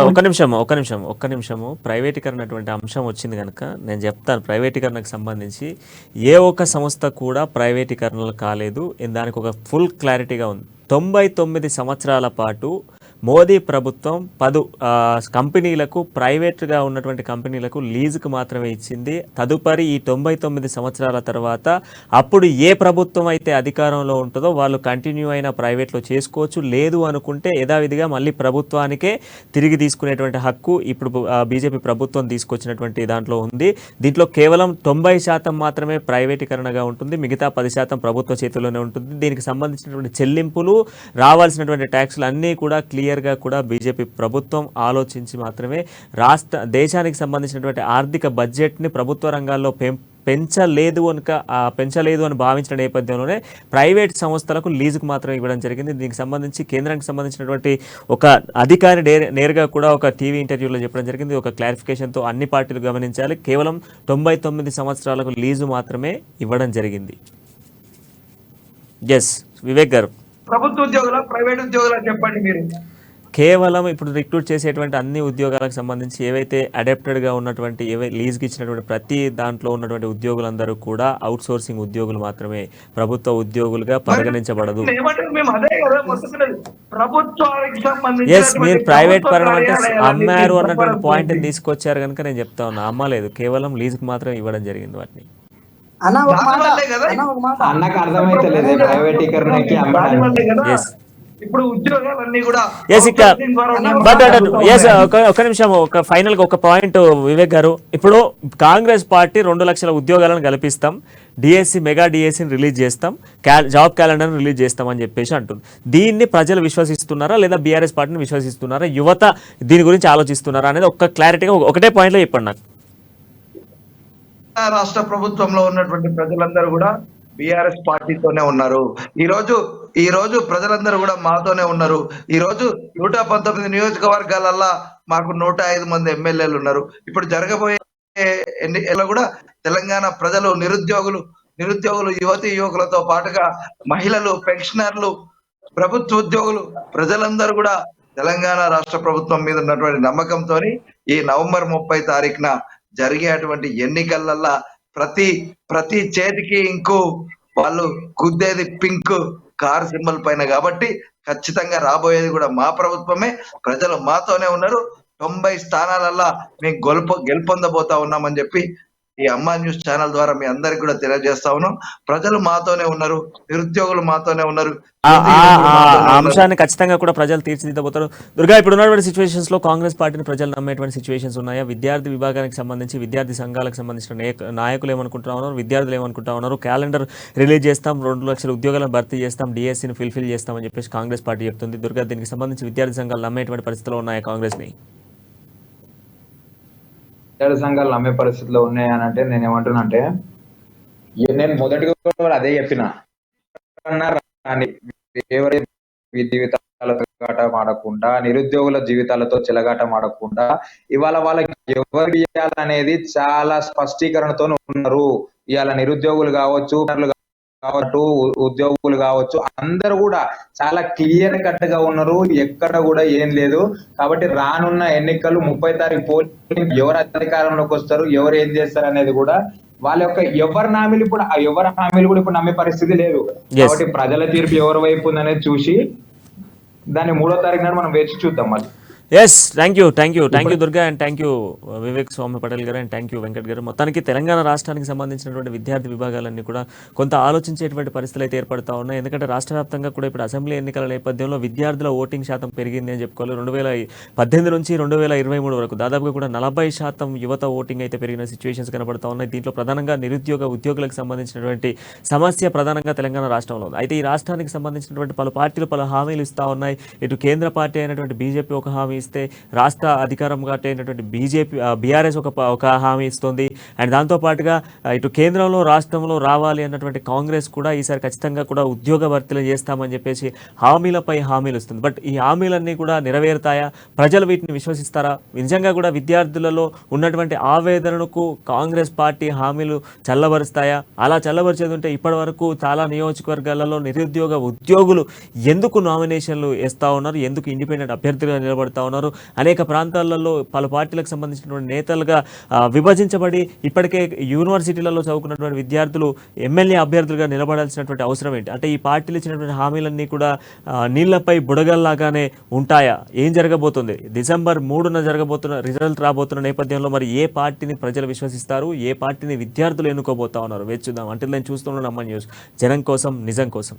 ఒక్క నిమిషము ప్రైవేటీకరణ అటువంటి అంశం వచ్చింది కనుక నేను చెప్తాను. ప్రైవేటీకరణకు సంబంధించి ఏ ఒక్క సంస్థ కూడా ప్రైవేటీకరణలు కాలేదు. దానికి ఒక ఫుల్ క్లారిటీగా ఉంది. 99 సంవత్సరాల పాటు మోదీ ప్రభుత్వం 10 కంపెనీలకు, ప్రైవేట్గా ఉన్నటువంటి కంపెనీలకు లీజుకు మాత్రమే ఇచ్చింది. తదుపరి ఈ 99 సంవత్సరాల తర్వాత అప్పుడు ఏ ప్రభుత్వం అయితే అధికారంలో ఉంటుందో వాళ్ళు కంటిన్యూ అయిన ప్రైవేట్లో చేసుకోవచ్చు, లేదు అనుకుంటే యథావిధిగా మళ్ళీ ప్రభుత్వానికే తిరిగి తీసుకునేటువంటి హక్కు ఇప్పుడు బీజేపీ ప్రభుత్వం తీసుకొచ్చినటువంటి దాంట్లో ఉంది. దీంట్లో కేవలం 90% మాత్రమే ప్రైవేటీకరణగా ఉంటుంది, మిగతా 10% ప్రభుత్వ చేతుల్లోనే ఉంటుంది. దీనికి సంబంధించినటువంటి చెల్లింపులు, రావాల్సినటువంటి ట్యాక్సులు అన్నీ కూడా క్లియర్గా కూడా బీజేపీ ప్రభుత్వం ఆలోచించి మాత్రమే దేశానికి సంబంధించినటువంటి ఆర్థిక బడ్జెట్ని ప్రభుత్వ రంగాల్లో పెంచలేదు అని భావించిన నేపథ్యంలోనే ప్రైవేట్ సంస్థలకు లీజుకు మాత్రం ఇవ్వడం జరిగింది. దీనికి సంబంధించి కేంద్రానికి సంబంధించినటువంటి ఒక అధికారి నేరుగా కూడా ఒక టీవీ ఇంటర్వ్యూలో చెప్పడం జరిగింది. ఒక క్లారిఫికేషన్తో అన్ని పార్టీలు గమనించాలి, కేవలం 99 సంవత్సరాలకు లీజు మాత్రమే ఇవ్వడం జరిగింది. ఎస్ వివేక్ గారు, ప్రభుత్వ ఉద్యోగుల ప్రైవేట్ ఉద్యోగుల చెప్పండి మీరు. కేవలం ఇప్పుడు రిక్రూట్ చేసేటువంటి అన్ని ఉద్యోగాలకు సంబంధించి ఏవైతే అడాప్టెడ్గా ఉన్నటువంటి లీజ్కి ఇచ్చినటువంటి ప్రతి దాంట్లో ఉన్నటువంటి ఉద్యోగులందరూ కూడా అవుట్ సోర్సింగ్ ఉద్యోగులు మాత్రమే, ప్రభుత్వ ఉద్యోగులుగా పరిగణించబడదు. ఎస్, మీరు ప్రైవేట్ పరం అంటే అమ్మారు అన్నటువంటి పాయింట్ తీసుకొచ్చారు కనుక నేను చెప్తా ఉన్నా, అమ్మలేదు, కేవలం లీజ్కి మాత్రం ఇవ్వడం జరిగింది వాటిని. అన్నకు అర్థమైతలేదు ప్రైవేటీకరణకి ఇప్పుడు ఉద్యోగాలన్నీ కూడా ఒక నిమిషం, ఒక ఫైనల్ గా ఒక పాయింట్ వివేక్ గారు. ఇప్పుడు కాంగ్రెస్ పార్టీ 2 లక్షల ఉద్యోగాలను కల్పిస్తాం, డిఎస్సి మెగా డిఎస్సిని రిలీజ్ చేస్తాం, జాబ్ క్యాలెండర్ని రిలీజ్ చేస్తాం అని చెప్పేసి అంటుంది. దీన్ని ప్రజలు విశ్వసిస్తున్నారా లేదా బీఆర్ఎస్ పార్టీని విశ్వసిస్తున్నారా, యువత దీని గురించి ఆలోచిస్తున్నారా అనేది ఒక్క క్లారిటీగా ఒకటే పాయింట్లో చెప్పండి నాకు. రాష్ట్ర ప్రభుత్వంలో ఉన్నటువంటి ప్రజలందరూ కూడా బీఆర్ఎస్ పార్టీతోనే ఉన్నారు. ఈ రోజు ప్రజలందరూ కూడా మాతోనే ఉన్నారు. ఈ రోజు 119 నియోజకవర్గాలల్లో మాకు 105 మంది ఎమ్మెల్యేలు ఉన్నారు. ఇప్పుడు జరగబోయే ఎన్నికల్లో కూడా తెలంగాణ ప్రజలు, నిరుద్యోగులు యువతి యువకులతో పాటుగా మహిళలు, పెన్షనర్లు, ప్రభుత్వ ఉద్యోగులు, ప్రజలందరూ కూడా తెలంగాణ రాష్ట్ర ప్రభుత్వం మీద ఉన్నటువంటి నమ్మకంతో ఈ నవంబర్ 30 తారీఖున జరిగేటువంటి ఎన్నికలల్లా ప్రతి చేతికి ఇంకో వాళ్ళు గుద్దేది పింక్ కార్ సింబల్ పైన కాబట్టి ఖచ్చితంగా రాబోయేది కూడా మా ప్రభుత్వమే. ప్రజలు మాతోనే ఉన్నారు. 90 స్థానాలల్లా మేము గెలుపొందబోతా ఉన్నామని చెప్పి ఈ అమ్మా న్యూస్ ఛానల్ ద్వారా మీ అందరికి కూడా తెలియజేస్తా ఉన్నాం. ప్రజలు మాతోనే ఉన్నారు, నిరుద్యోగులు మాతోనే ఉన్నారు. అంశాన్ని ఖచ్చితంగా కూడా ప్రజలు తీర్చిదిద్దబోతారు. దుర్గా, ఇప్పుడు ఉన్నటువంటి సిచ్యువేషన్స్ లో కాంగ్రెస్ పార్టీని ప్రజలు నమ్మేటువంటి సిచ్యువేషన్స్ ఉన్నాయా? విద్యార్థి విభాగానికి సంబంధించి, విద్యార్థి సంఘాలకు సంబంధించిన నాయకులు ఏమనుకుంటా ఉన్నారు, విద్యార్థులు ఏమనుకుంటా ఉన్నారు? క్యాలెండర్ రిలీజ్ చేస్తాం, 2 లక్షల ఉద్యోగాలను భర్తీ చేస్తాం, డిఎస్సీని ఫిల్ చేస్తామని చెప్పేసి కాంగ్రెస్ పార్టీ చెప్తుంది. దుర్గా, దీనికి సంబంధించి విద్యార్థి సంఘాలు నమ్మేటువంటి పరిస్థితుల్లో ఉన్నాయా కాంగ్రెస్ ని? విద్యార్థి సంఘాలు నమ్మే పరిస్థితిలో ఉన్నాయని అంటే నేను ఏమంటున్నా అంటే, నేను మొదటిగా అదే చెప్పిన, ఎవరి జీవితాలతో ఆడకుండా, నిరుద్యోగుల జీవితాలతో చెలగాటమాడకుండా ఇవాళ వాళ్ళకి ఎవరు ఇవ్వాలనేది చాలా స్పష్టీకరణతో ఉన్నారు. ఇవాళ నిరుద్యోగులు కావచ్చు, ఉద్యోగులు కావచ్చు, అందరూ కూడా చాలా క్లియర్ కట్ గా ఉన్నారు. ఎక్కడ కూడా ఏం లేదు. కాబట్టి రానున్న ఎన్నికలు 30 తారీఖు పోలింగ్ ఎవరు అధికారంలోకి వస్తారు, ఎవరు ఏం చేస్తారు అనేది కూడా వాళ్ళ యొక్క ఎవరి హామీలు కూడా ఇప్పుడు నమ్మే పరిస్థితి లేదు. కాబట్టి ప్రజల తీర్పు ఎవరి వైపు ఉందనేది చూసి దాన్ని 3వ తారీఖు నాడు మనం వేచి చూద్దాం. మళ్ళీ yes, thank you Durga, and thank you Vivek Swami Patel గారు, అండ్ థ్యాంక్ యూ వెంకట్ గారు. మొత్తానికి తెలంగాణ రాష్ట్రానికి సంబంధించినటువంటి విద్యార్థి విభాగాలన్నీ కూడా కొంత ఆలోచించేటువంటి పరిస్థితులు అయితే ఏర్పడతా ఉన్నాయి. ఎందుకంటే రాష్ట్ర వ్యాప్తంగా కూడా ఇప్పుడు అసెంబ్లీ ఎన్నికల నేపథ్యంలో విద్యార్థుల ఓటింగ్ శాతం పెరిగింది అని చెప్పుకోవాలి. 2018 నుంచి 2023 వరకు దాదాపుగా కూడా 40% యువత ఓటింగ్ అయితే పెరిగిన సిచ్యువేషన్స్ కనబడతా ఉన్నాయి. దీంట్లో ప్రధానంగా ఉద్యోగులకు సంబంధించినటువంటి సమస్య ప్రధానంగా తెలంగాణ రాష్ట్రంలో ఉంది. అయితే ఈ రాష్ట్రానికి సంబంధించినటువంటి పలు పార్టీలు పలు హామీలు ఇస్తూ ఉన్నాయి. ఇటు కేంద్ర పార్టీ అయినటువంటి బీజేపీ ఒక హామీ ఇస్తే, రాష్ట్ర అధికారం అయినటువంటి బీఆర్ఎస్ ఒక హామీ ఇస్తుంది. అండ్ దాంతోపాటుగా ఇటు కేంద్రంలో రాష్ట్రంలో రావాలి అన్నటువంటి కాంగ్రెస్ కూడా ఈసారి ఖచ్చితంగా కూడా ఉద్యోగ భర్తీలు చేస్తామని చెప్పేసి హామీలపై హామీలు ఇస్తుంది. బట్ ఈ హామీలన్నీ కూడా నెరవేరుతాయా? ప్రజలు వీటిని విశ్వసిస్తారా? నిజంగా కూడా విద్యార్థులలో ఉన్నటువంటి ఆవేదనకు కాంగ్రెస్ పార్టీ హామీలు చల్లబరుస్తాయా? అలా చల్లబరిచేది ఉంటే ఇప్పటి వరకు చాలా నియోజకవర్గాలలో ఉద్యోగులు ఎందుకు నామినేషన్లు వేస్తూ ఉన్నారు, ఎందుకు ఇండిపెండెంట్ అభ్యర్థులుగా నిలబడతా ఉన్నారు. అనేక ప్రాంతాలలో పలు పార్టీలకు సంబంధించినటువంటి నేతలుగా విభజించబడి ఇప్పటికే యూనివర్సిటీలలో చదువుకున్నటువంటి విద్యార్థులు ఎమ్మెల్యే అభ్యర్థులుగా నిలబడాల్సినటువంటి అవసరం ఏంటి? అంటే ఈ పార్టీలు ఇచ్చినటువంటి హామీలన్నీ కూడా నీళ్లపై బుడగల్లాగానే ఉంటాయా? ఏం జరగబోతుంది? డిసెంబర్ 3న జరగబోతున్న రిజల్ట్ రాబోతున్న నేపథ్యంలో మరి ఏ పార్టీని ప్రజలు విశ్వసిస్తారు, ఏ పార్టీని విద్యార్థులు ఎన్నుకోబోతా ఉన్నారు? వేచి చూద్దాం. అంటే నేను చూస్తున్నాను అమ్మ న్యూస్, జనం కోసం నిజం కోసం.